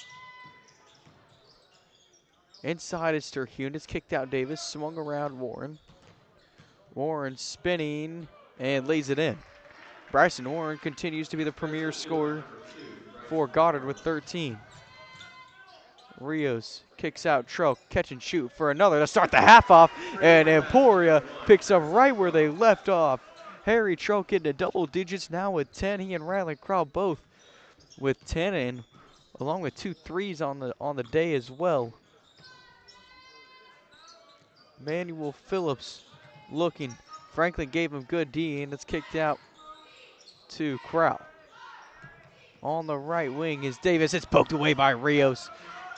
Inside is Terhune. It's kicked out Davis. Swung around Warren. Warren spinning and lays it in. Bryson Warren continues to be the premier scorer for Goddard with 13. Rios kicks out Troke. Catch and shoot for another to start the half off. And Emporia picks up right where they left off. Harry Troke into double digits now with 10. He and Rylan Crow both with 10, and along with 2 threes on the day as well. Manuel Phillips looking. Franklin gave him good D, and it's kicked out to Crow. On the right wing is Davis. It's poked away by Rios.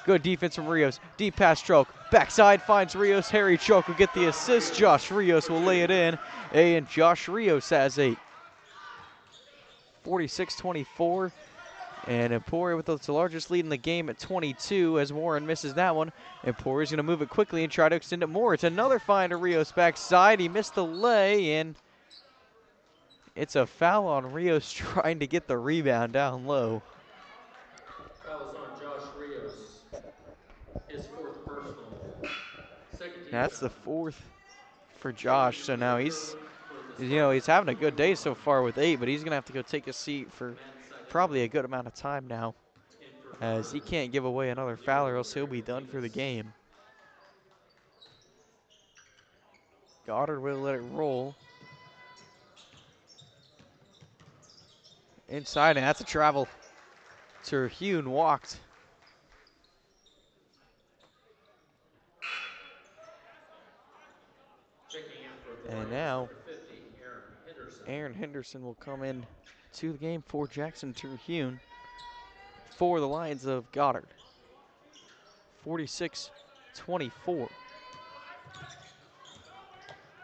Good defense from Rios. Deep pass Troke. Backside finds Rios. Harry Troke will get the assist. Josh Rios will lay it in. And Josh Rios has 8. 46-24. And Emporia with the largest lead in the game at 22 as Warren misses that one. Emporia's going to move it quickly and try to extend it more. It's another find to Rios backside. He missed the lay, and it's a foul on Rios trying to get the rebound down low. Foul is on Josh Rios. His 4th personal. Second team That's the foul. 4th for Josh. So now he's having a good day so far with 8, but he's going to have to go take a seat for probably a good amount of time now, as he can't give away another foul or else he'll be done for the game. Goddard will let it roll. Inside, and that's a travel. Terhune walked. And now Aaron Henderson will come in to the game for Jackson Terhune for the Lions of Goddard. 46-24.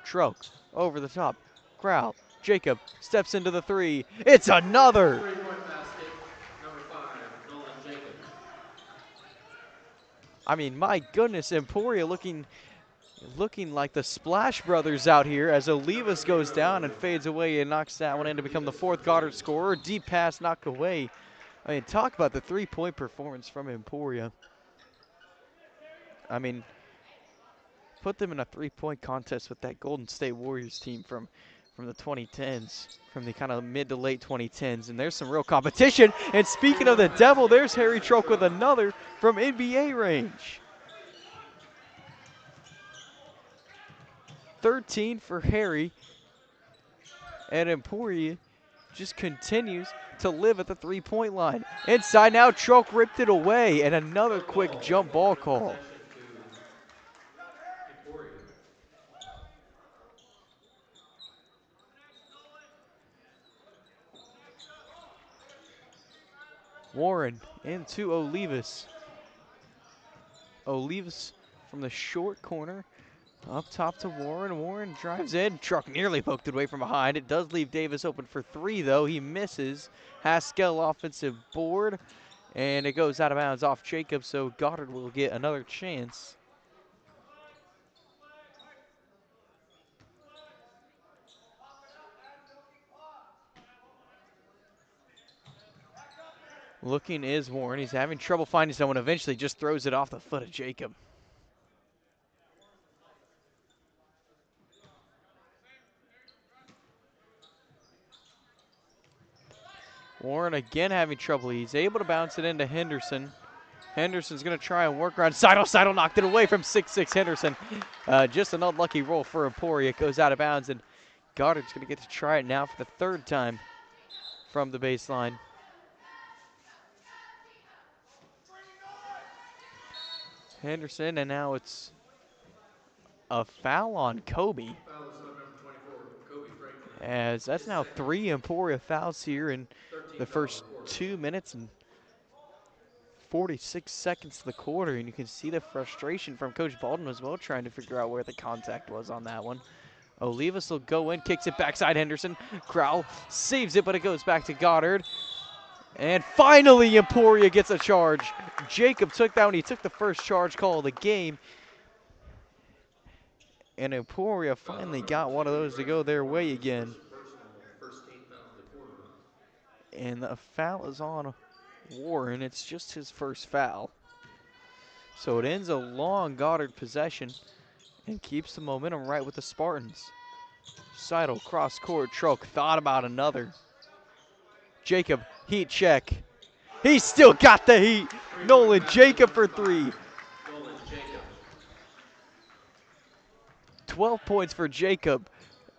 Troke over the top. Crowell. Jacob steps into the 3. It's another. 3-point basket, number 5, Nolan Jacob. I mean, my goodness, Emporia looking like the Splash Brothers out here as Olivas goes down and fades away and knocks that one in to become the 4th Goddard scorer. Deep pass knocked away. I mean, talk about the 3-point performance from Emporia. I mean, put them in a 3-point contest with that Golden State Warriors team from the 2010s, from the kind of mid to late 2010s, and there's some real competition. And speaking of the devil, there's Harry Troke with another from NBA range. 13 for Harry, and Emporia just continues to live at the three-point line. Inside now, Trulk ripped it away, and another Trulk quick ball, jump ball call. possession to Emporia. Warren into Olivas. Olivas from the short corner. Up top to Warren. Warren drives in. Trulk nearly poked it away from behind. It does leave Davis open for three, though. He misses. Haskell offensive board. And it goes out of bounds off Jacob, so Goddard will get another chance. Looking is Warren. He's having trouble finding someone. Eventually just throws it off the foot of Jacob. Warren again having trouble. He's able to bounce it into Henderson. Henderson's going to try and work around Seidel. Seidel knocked it away from 6'6" Henderson. Just an unlucky roll for Emporia. It goes out of bounds, and Goddard's going to get to try it now for the third time from the baseline. Henderson, and now it's a foul on Kobe. Foul is on number 24, Kobe Franklin. As that's now three Emporia fouls here in the first 2 minutes and 46 seconds to the quarter, and you can see the frustration from Coach Baldwin as well, trying to figure out where the contact was on that one. Olivas will go in, kicks it backside Henderson. Crowell saves it, but it goes back to Goddard. And finally, Emporia gets a charge. Jacob took that one. He took the first charge call of the game. And Emporia finally got one of those to go their way again. And the foul is on Warren. It's just his first foul. So it ends a long Goddard possession and keeps the momentum right with the Spartans. Seidel cross court. Trulk thought about another. Jacob, heat check. He still got the heat. Nolan Jacob for three. 12 points for Jacob.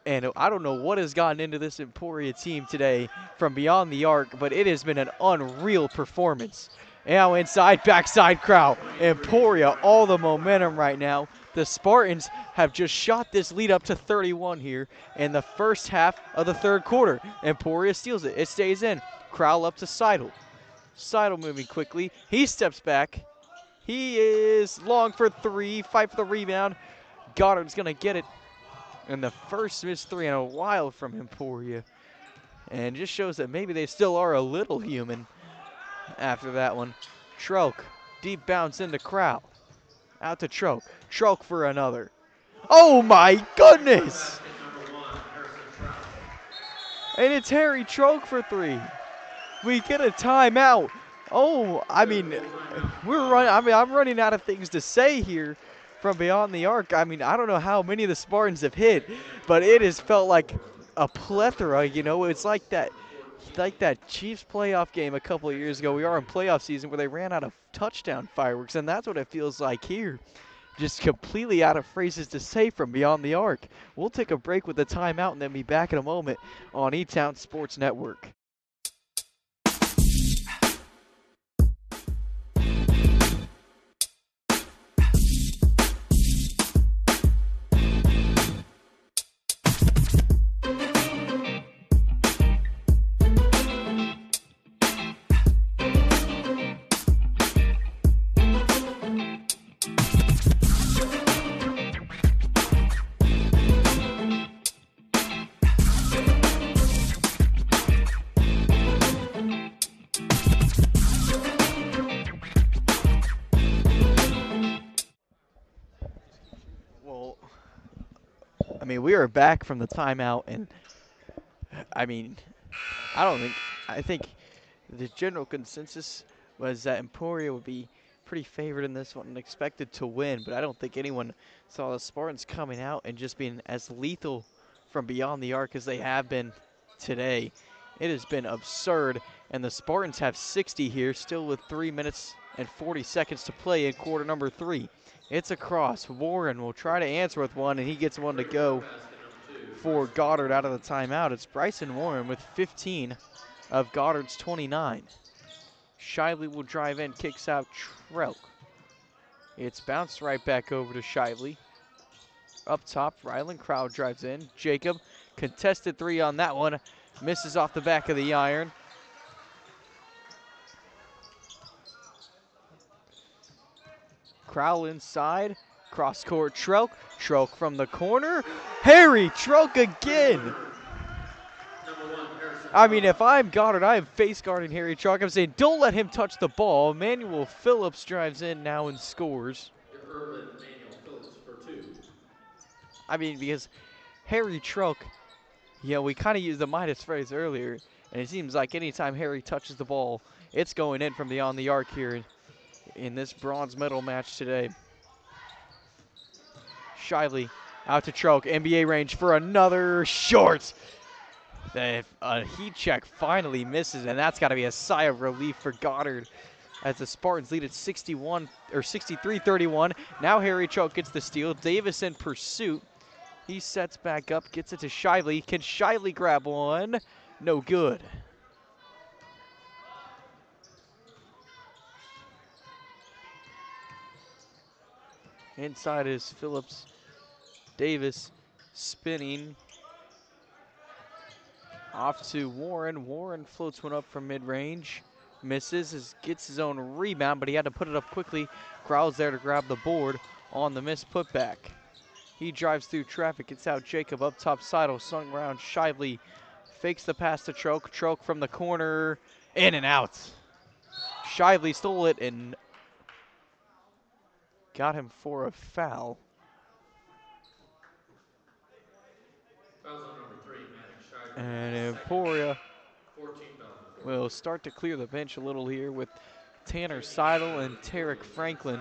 And I don't know what has gotten into this Emporia team today from beyond the arc, but it has been an unreal performance. Now inside, backside Crowell. Emporia, all the momentum right now. The Spartans have just shot this lead up to 31 here in the first half of the third quarter. Emporia steals it. It stays in. Crowell up to Seidel. Seidel moving quickly. He steps back. He is long for three. Fight for the rebound. Goddard's going to get it. And the first missed three in a while from Emporia. And just shows that maybe they still are a little human after that one. Trulk, deep bounce into Crowell. Out to Trulk. Trulk for another. Oh my goodness! And it's Harry Trulk for three. We get a timeout. Oh, I mean, I'm running out of things to say here from beyond the arc. I mean, I don't know how many of the Spartans have hit, but it has felt like a plethora. You know, it's like that Chiefs playoff game a couple of years ago. We are in playoff season where they ran out of touchdown fireworks, and that's what it feels like here. Just completely out of phrases to say from beyond the arc. We'll take a break with the timeout and then be back in a moment on E-Town Sports Network. We are back from the timeout, and I think the general consensus was that Emporia would be pretty favored in this one and expected to win, but I don't think anyone saw the Spartans coming out and just being as lethal from beyond the arc as they have been today. It has been absurd, and the Spartans have 60 here, still with 3 minutes and 40 seconds to play in quarter number 3. It's a cross. Warren will try to answer with one, and he gets one to go. for Goddard out of the timeout. It's Bryson Warren with 15 of Goddard's 29. Shively will drive in, kicks out Trelk. It's bounced right back over to Shively. Up top, Ryland Crowd drives in. Jacob, contested three on that one. Misses off the back of the iron. Crowell inside. Cross court, Trelk. Trelk from the corner. Harry Trelk again. I mean, if I'm Goddard, I am face guarding Harry Trelk. I'm saying, don't let him touch the ball. Emmanuel Phillips drives in now and scores. Emmanuel Phillips for 2. I mean, because Harry Trelk, we kind of used the Midas phrase earlier, and it seems like anytime Harry touches the ball, it's going in from beyond the arc here in this bronze medal match today. Shively out to Trelk, NBA range for another short. The heat check finally misses, and that's got to be a sigh of relief for Goddard as the Spartans lead at 63-31. Now Harry Trelk gets the steal. Davis in pursuit. He sets back up, gets it to Shively. Can Shively grab one? No good. Inside is Phillips. Davis spinning. Off to Warren. Warren floats one up from mid-range. Misses, gets his own rebound, but he had to put it up quickly. Crowell's there to grab the board on the missed putback. He drives through traffic, gets out Jacob up top, Seidel swung around. Shively fakes the pass to Trelk. Trelk from the corner, in and out. Shively stole it and got him for a foul. Fouls on number 3, Maddox Shively. And Emporia 14 penalty. will start to clear the bench a little here with Tanner Seidel and Tarek Franklin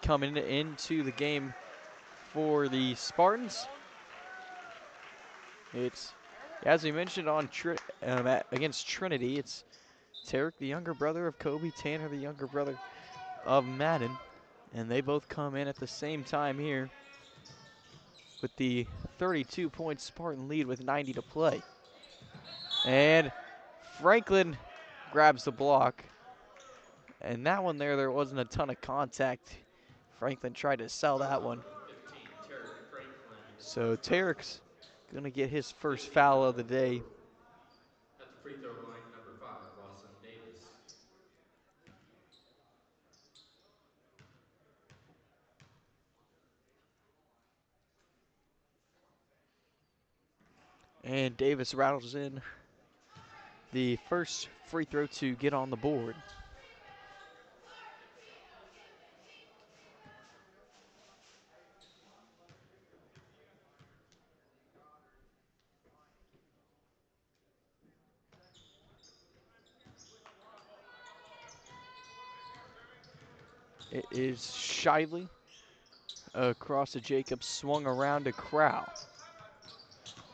coming into the game for the Spartans. It's, as we mentioned on against Trinity, it's Tarek, the younger brother of Kobe, Tanner, the younger brother of Madden, and they both come in at the same time here with the 32-point Spartan lead with 90 to play. And Franklin grabs the block, and that one there wasn't a ton of contact. Franklin tried to sell that one. 15, Tarek Franklin. So Tarek's gonna get his first foul of the day. At the free throw line, number 5, Lawson Davis. And Davis rattles in the first free throw to get on the board. It is Shively across to Jacobs, swung around to Crowell.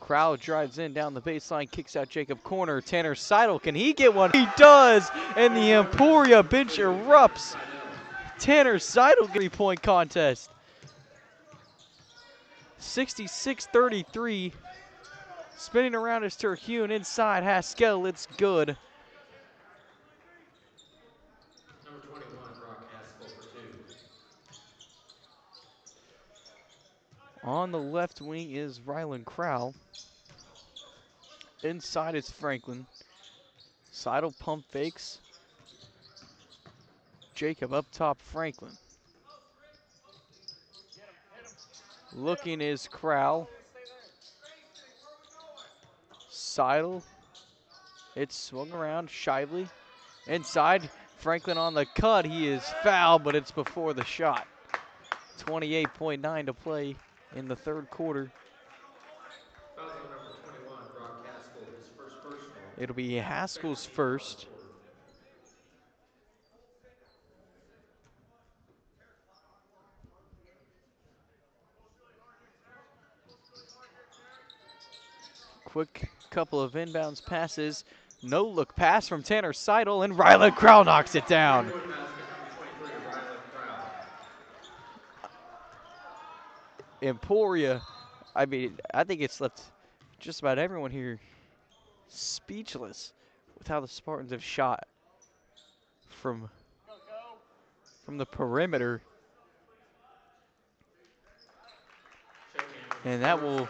Crowell drives in down the baseline, kicks out Jacob corner. Tanner Seidel, can he get one? He does, and the Emporia bench erupts. Tanner Seidel, 3-point contest. 66-33. Spinning around is Terhune inside Haskell, it's good. Number 21, Brock Haskell for 2. On the left wing is Ryland Crowell. Inside is Franklin. Seidel pump fakes. Jacob up top, Franklin. Looking is Crowell. Seidel. It's swung around, Shively. Inside, Franklin on the cut. He is fouled, but it's before the shot. 28.9 to play in the third quarter. Fouls on number 21, Brock Haskell, his first personal. It'll be Haskell's first. Quick couple of inbounds passes. No look pass from Tanner Seidel, and Ryland Crowell knocks it down. Basket number 23, Ryland Crowell. Emporia I mean, I think it's left just about everyone here speechless with how the Spartans have shot from the perimeter. And that will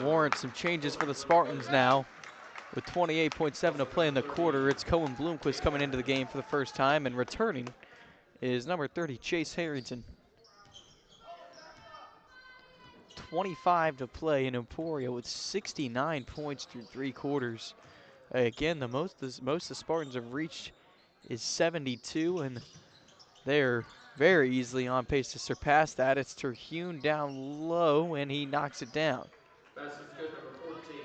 warrant some changes for the Spartans now. With 28.7 to play in the quarter, it's Cohen Bloomquist coming into the game for the first time, and returning is number 30, Chase Harrington. 25 to play in Emporia with 69 points through 3 quarters. Again, the most the Spartans have reached is 72, and they're very easily on pace to surpass that. It's Terhune down low, and he knocks it down.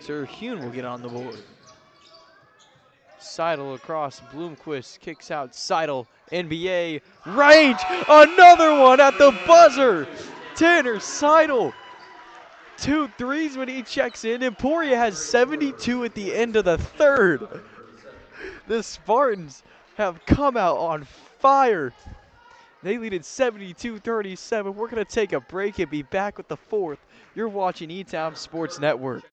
Terhune will get on the board. Seidel across, Bloomquist kicks out, Seidel, NBA, range, another one at the buzzer! Tanner Seidel, 2 threes when he checks in. Emporia has 72 at the end of the third. The Spartans have come out on fire. They lead at 72-37. We're going to take a break and be back with the fourth. You're watching E-Town Sports Network.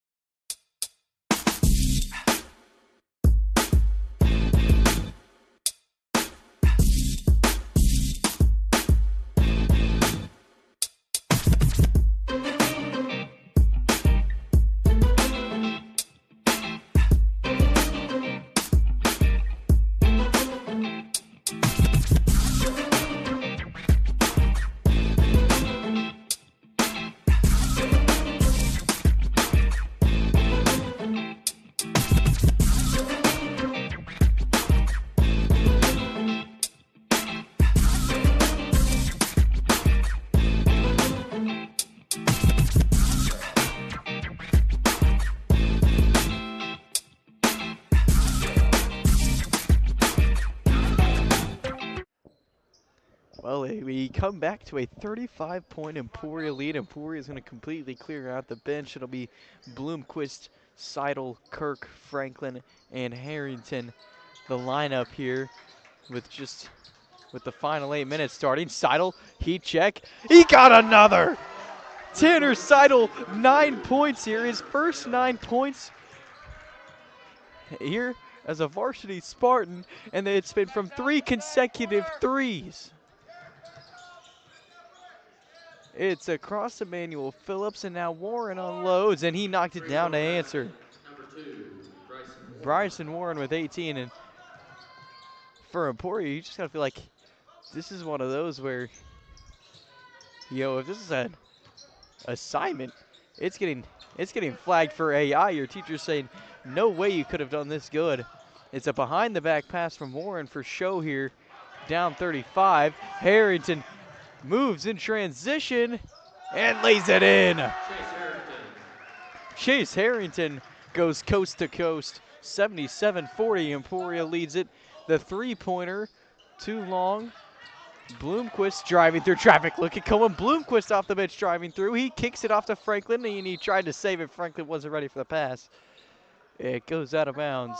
Well, we come back to a 35-point Emporia lead. Emporia is going to completely clear out the bench. It'll be Bloomquist, Seidel, Kirk, Franklin, and Harrington. The lineup here with the final 8 minutes starting. Seidel, heat check. He got another! Tanner Seidel, 9 points here. His first 9 points here as a varsity Spartan, and it's been from 3 consecutive threes. It's across Emmanuel Phillips, and now Warren unloads, and he knocked it down to answer. Bryson Warren with 18, and for Emporia, you just gotta feel like this is one of those where, if this is an assignment, it's getting flagged for AI. Your teacher's saying, no way you could have done this good. It's a behind the back pass from Warren for show here, down 35. Harrington moves in transition and lays it in. Chase Harrington goes coast to coast, 77-40. Emporia leads it. The three-pointer, too long. Bloomquist driving through traffic. Look at Cohen Bloomquist off the bench driving through. He kicks it off to Franklin, and he tried to save it. Franklin wasn't ready for the pass. It goes out of bounds.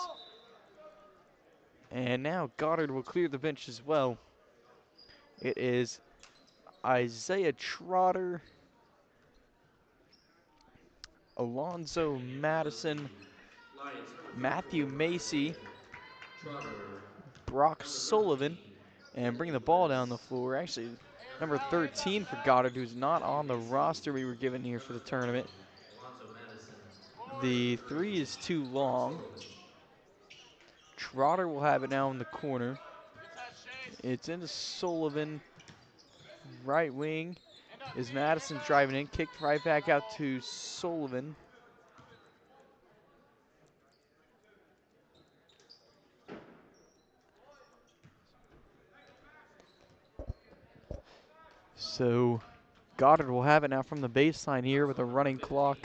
And now Goddard will clear the bench as well. It is Isaiah Trotter, Alonzo Madison, Matthew Macy, Brock Sullivan, and bring the ball down the floor. Actually, number 13 for Goddard, who's not on the roster we were given here for the tournament. The three is too long. Trotter will have it now in the corner. It's into Sullivan. Right wing is Madison driving in, kicked right back out to Sullivan. So Goddard will have it now from the baseline here with a running clock.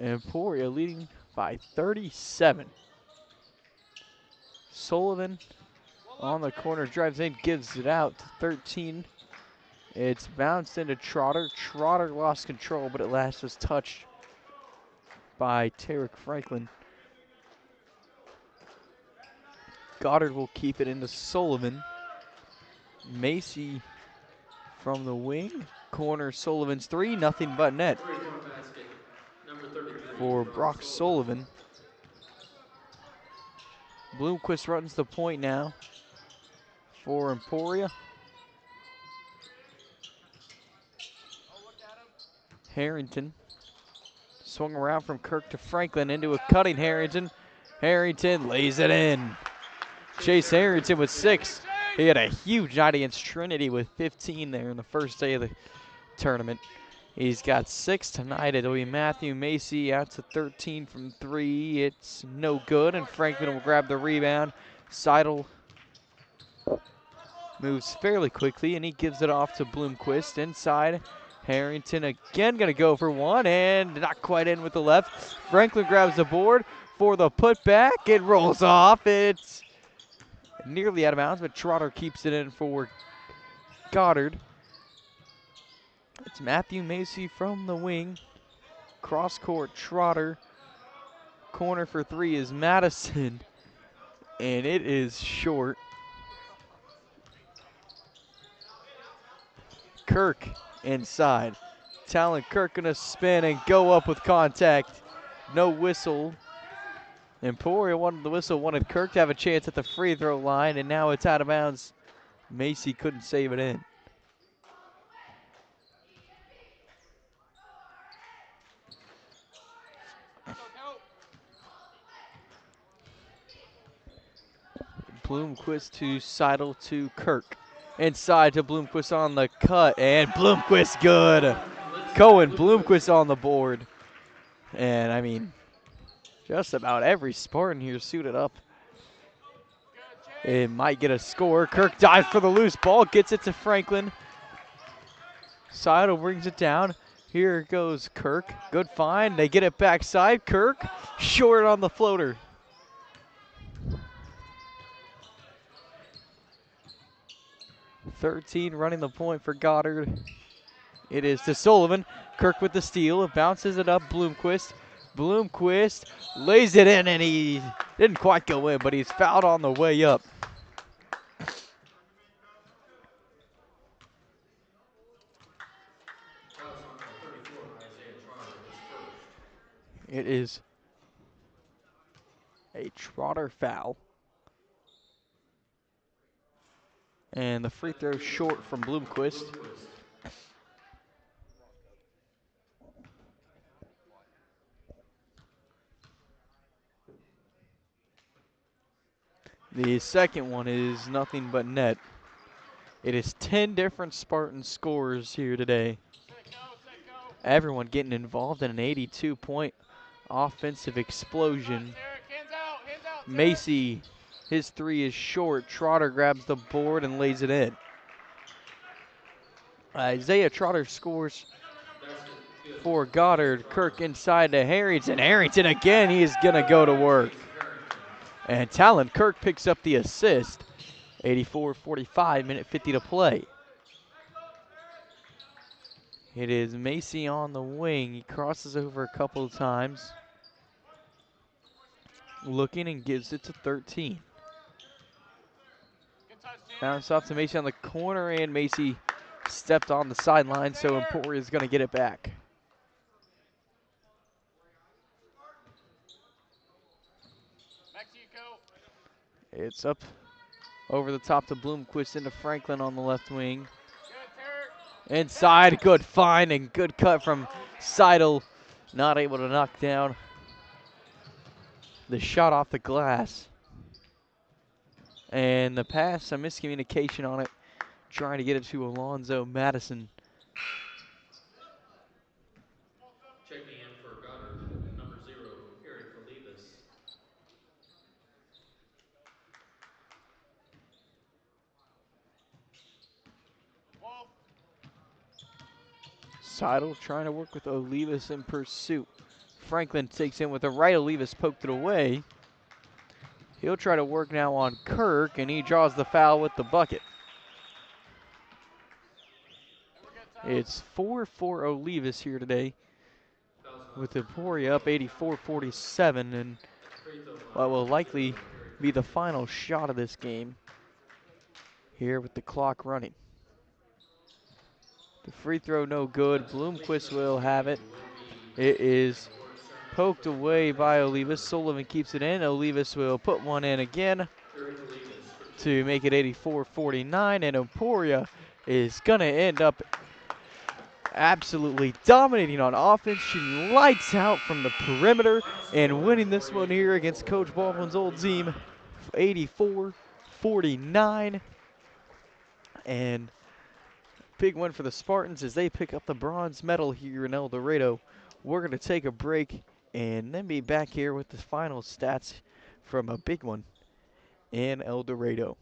Emporia leading by 37. Sullivan on the corner, drives in, gives it out to 13. It's bounced into Trotter. Trotter lost control, but at last was touched by Tarek Franklin. Goddard will keep it into Sullivan. Macy from the wing. Corner Sullivan's three, nothing but net 3-point basket. Number 33, for Brock Brock Sullivan. Bloomquist runs the point now for Emporia. Harrington swung around from Kirk to Franklin into a cutting Harrington. Harrington lays it in. Chase Harrington with 6. He had a huge night against Trinity with 15 there in the first day of the tournament. He's got 6 tonight. It'll be Matthew Macy out to 13 from 3. It's no good, and Franklin will grab the rebound. Seidel moves fairly quickly, and he gives it off to Bloomquist inside. Harrington again going to go for one, and not quite in with the left. Franklin grabs the board for the putback. It rolls off. It's nearly out of bounds, but Trotter keeps it in for Goddard. It's Matthew Macy from the wing. Cross court, Trotter. Corner for 3 is Madison, and it is short. Kirk inside. Talon Kirk gonna spin and go up with contact. No whistle. Emporia wanted the whistle, wanted Kirk to have a chance at the free throw line, and now it's out of bounds. Macy couldn't save it in. Bloomquist to Seidel to Kirk. Inside to Bloomquist on the cut, and Bloomquist good. Cohen Bloomquist on the board. And I mean, just about every Spartan here suited up. It might get a score. Kirk dives for the loose ball, gets it to Franklin. Seidel brings it down. Here goes Kirk. Good find. They get it backside. Kirk short on the floater. .13 running the point for Goddard. It is to Sullivan. Kirk with the steal. Bounces it up. Bloomquist. Bloomquist lays it in, and he didn't quite go in, but he's fouled on the way up. It is a Trotter foul. And the free throw short from Bloomquist. The second one is nothing but net. It is 10 different Spartan scores here today. Everyone getting involved in an 82-point offensive explosion. Macy, his 3 is short. Trotter grabs the board and lays it in. Isaiah Trotter scores for Goddard. Kirk inside to Harrington. Harrington again, he is going to go to work. And Talon Kirk picks up the assist. 84-45, minute 50 to play. It is Macy on the wing. He crosses over a couple of times. Looking and gives it to 13. Bounce off to Macy on the corner, and Macy stepped on the sideline, so Emporia is going to get it back. It's up over the top to Bloomquist into Franklin on the left wing. Inside, good find and good cut from Seidel. Not able to knock down the shot off the glass. And the pass, a miscommunication on it. Trying to get it to Alonzo Madison. Checking in for Goddard, number 0, Eric Olivas. Seidel trying to work with Olivas in pursuit. Franklin takes in with the right. Olivas poked it away. He'll try to work now on Kirk, and he draws the foul with the bucket. It's 4 for Olivas here today, with Emporia up 84-47, and what will likely be the final shot of this game here with the clock running. The free throw no good. The completion Bloomquist of the will have it. shooting will be It is the work center poked for away the by Olivas. Sullivan keeps it in. Olivas will put one in again Eric Olivas for to 2. make it 84-49, and Emporia is going to end up absolutely dominating on offense, shooting lights out from the perimeter, Final and score, winning this Emporia one here against 84, Coach Goddard Baldwin's old 49. team, 84-49. And big win for the Spartans as they pick up the bronze medal here in El Dorado. We're going to take a break and then be back here with the final stats from a big one in El Dorado.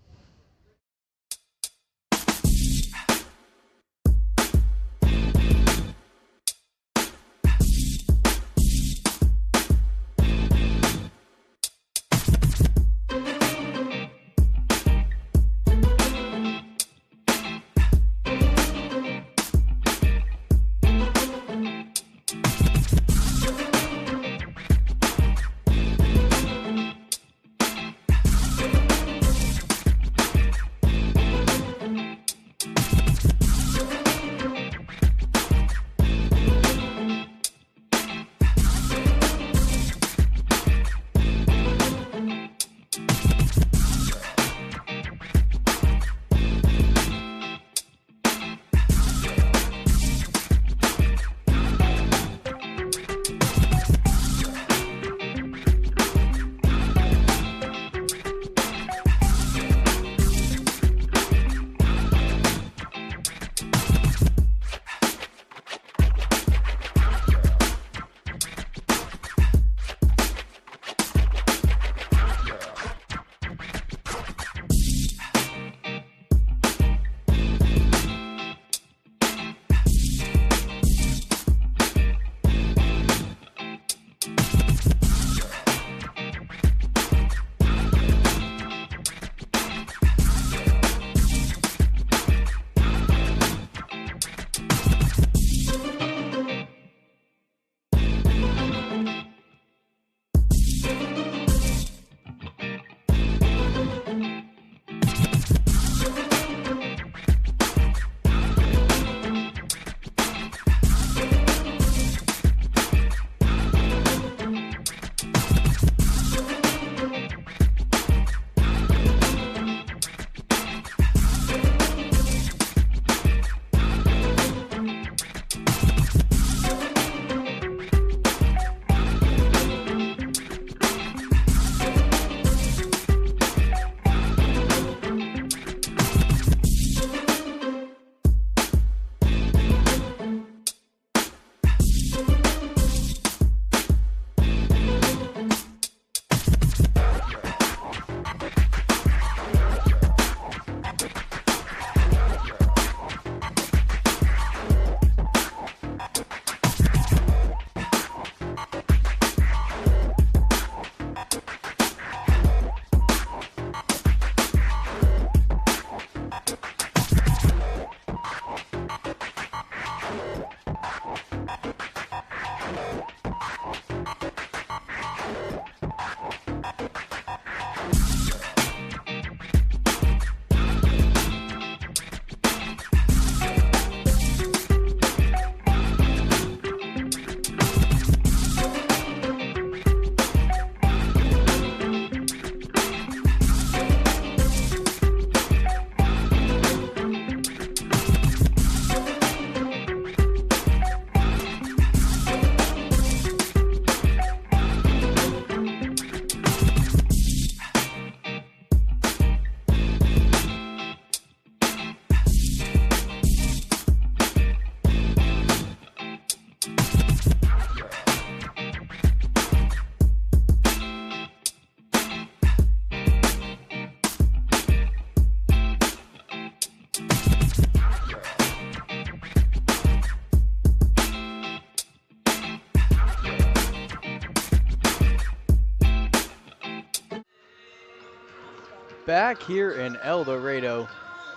Back here in El Dorado,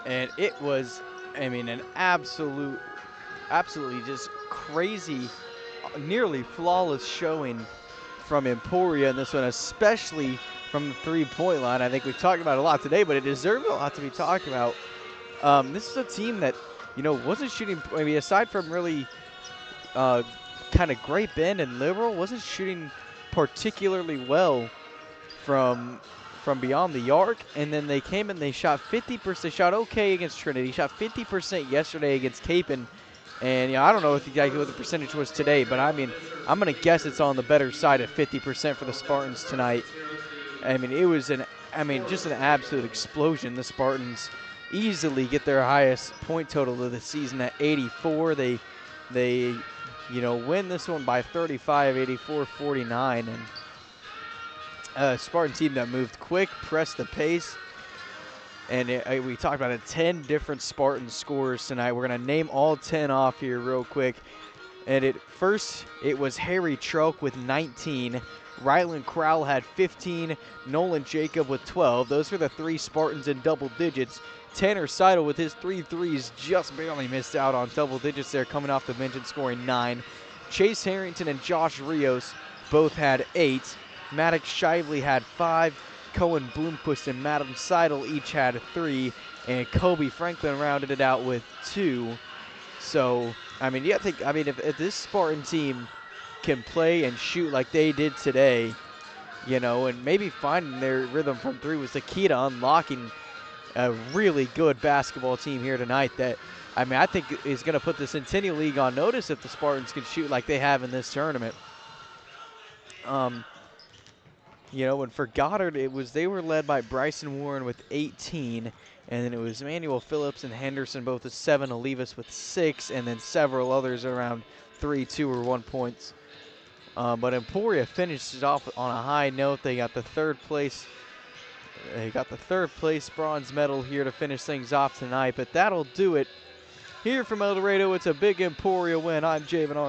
and it was, I mean, an absolutely just crazy, nearly flawless showing from Emporia in this one, especially from the three-point line. I think we've talked about it a lot today, but it deserves a lot to be talked about. This is a team that wasn't shooting. I mean, aside from really uh, kind of Great Bend and Liberal, wasn't shooting particularly well from beyond the arc. And then they came and they shot 50%. They shot okay against Trinity. Shot 50% yesterday against Capon. And I don't know exactly what the percentage was today, but I mean, I'm gonna guess it's on the better side of 50% for the Spartans tonight. I mean, it was just an absolute explosion. The Spartans easily get their highest point total of the season at 84. They win this one by 35, 84-49, and Spartan team that moved quick, pressed the pace. And we talked about 10 different Spartan scores tonight. We're going to name all 10 off here real quick. And first, it was Harry Trelk with 19. Rylan Crowell had 15. Nolan Jacob with 12. Those were the 3 Spartans in double digits. Tanner Seidel with his 3 threes just barely missed out on double digits there, coming off the bench and scoring 9. Chase Harrington and Josh Rios both had 8. Maddox Shively had 5. Cohen Bloomquist and Madam Seidel each had 3, and Kobe Franklin rounded it out with 2. So, if this Spartan team can play and shoot like they did today, and maybe finding their rhythm from 3 was the key to unlocking a really good basketball team here tonight that, I think is going to put the Centennial League on notice if the Spartans can shoot like they have in this tournament. And for Goddard, they were led by Bryson Warren with 18, and then it was Emmanuel Phillips and Henderson both with 7, Olivas with 6, and then several others around 3, 2, or 1 points. But Emporia finished it off on a high note. They got the third place. Bronze medal here to finish things off tonight. But that'll do it here from El Dorado. It's a big Emporia win. I'm Javen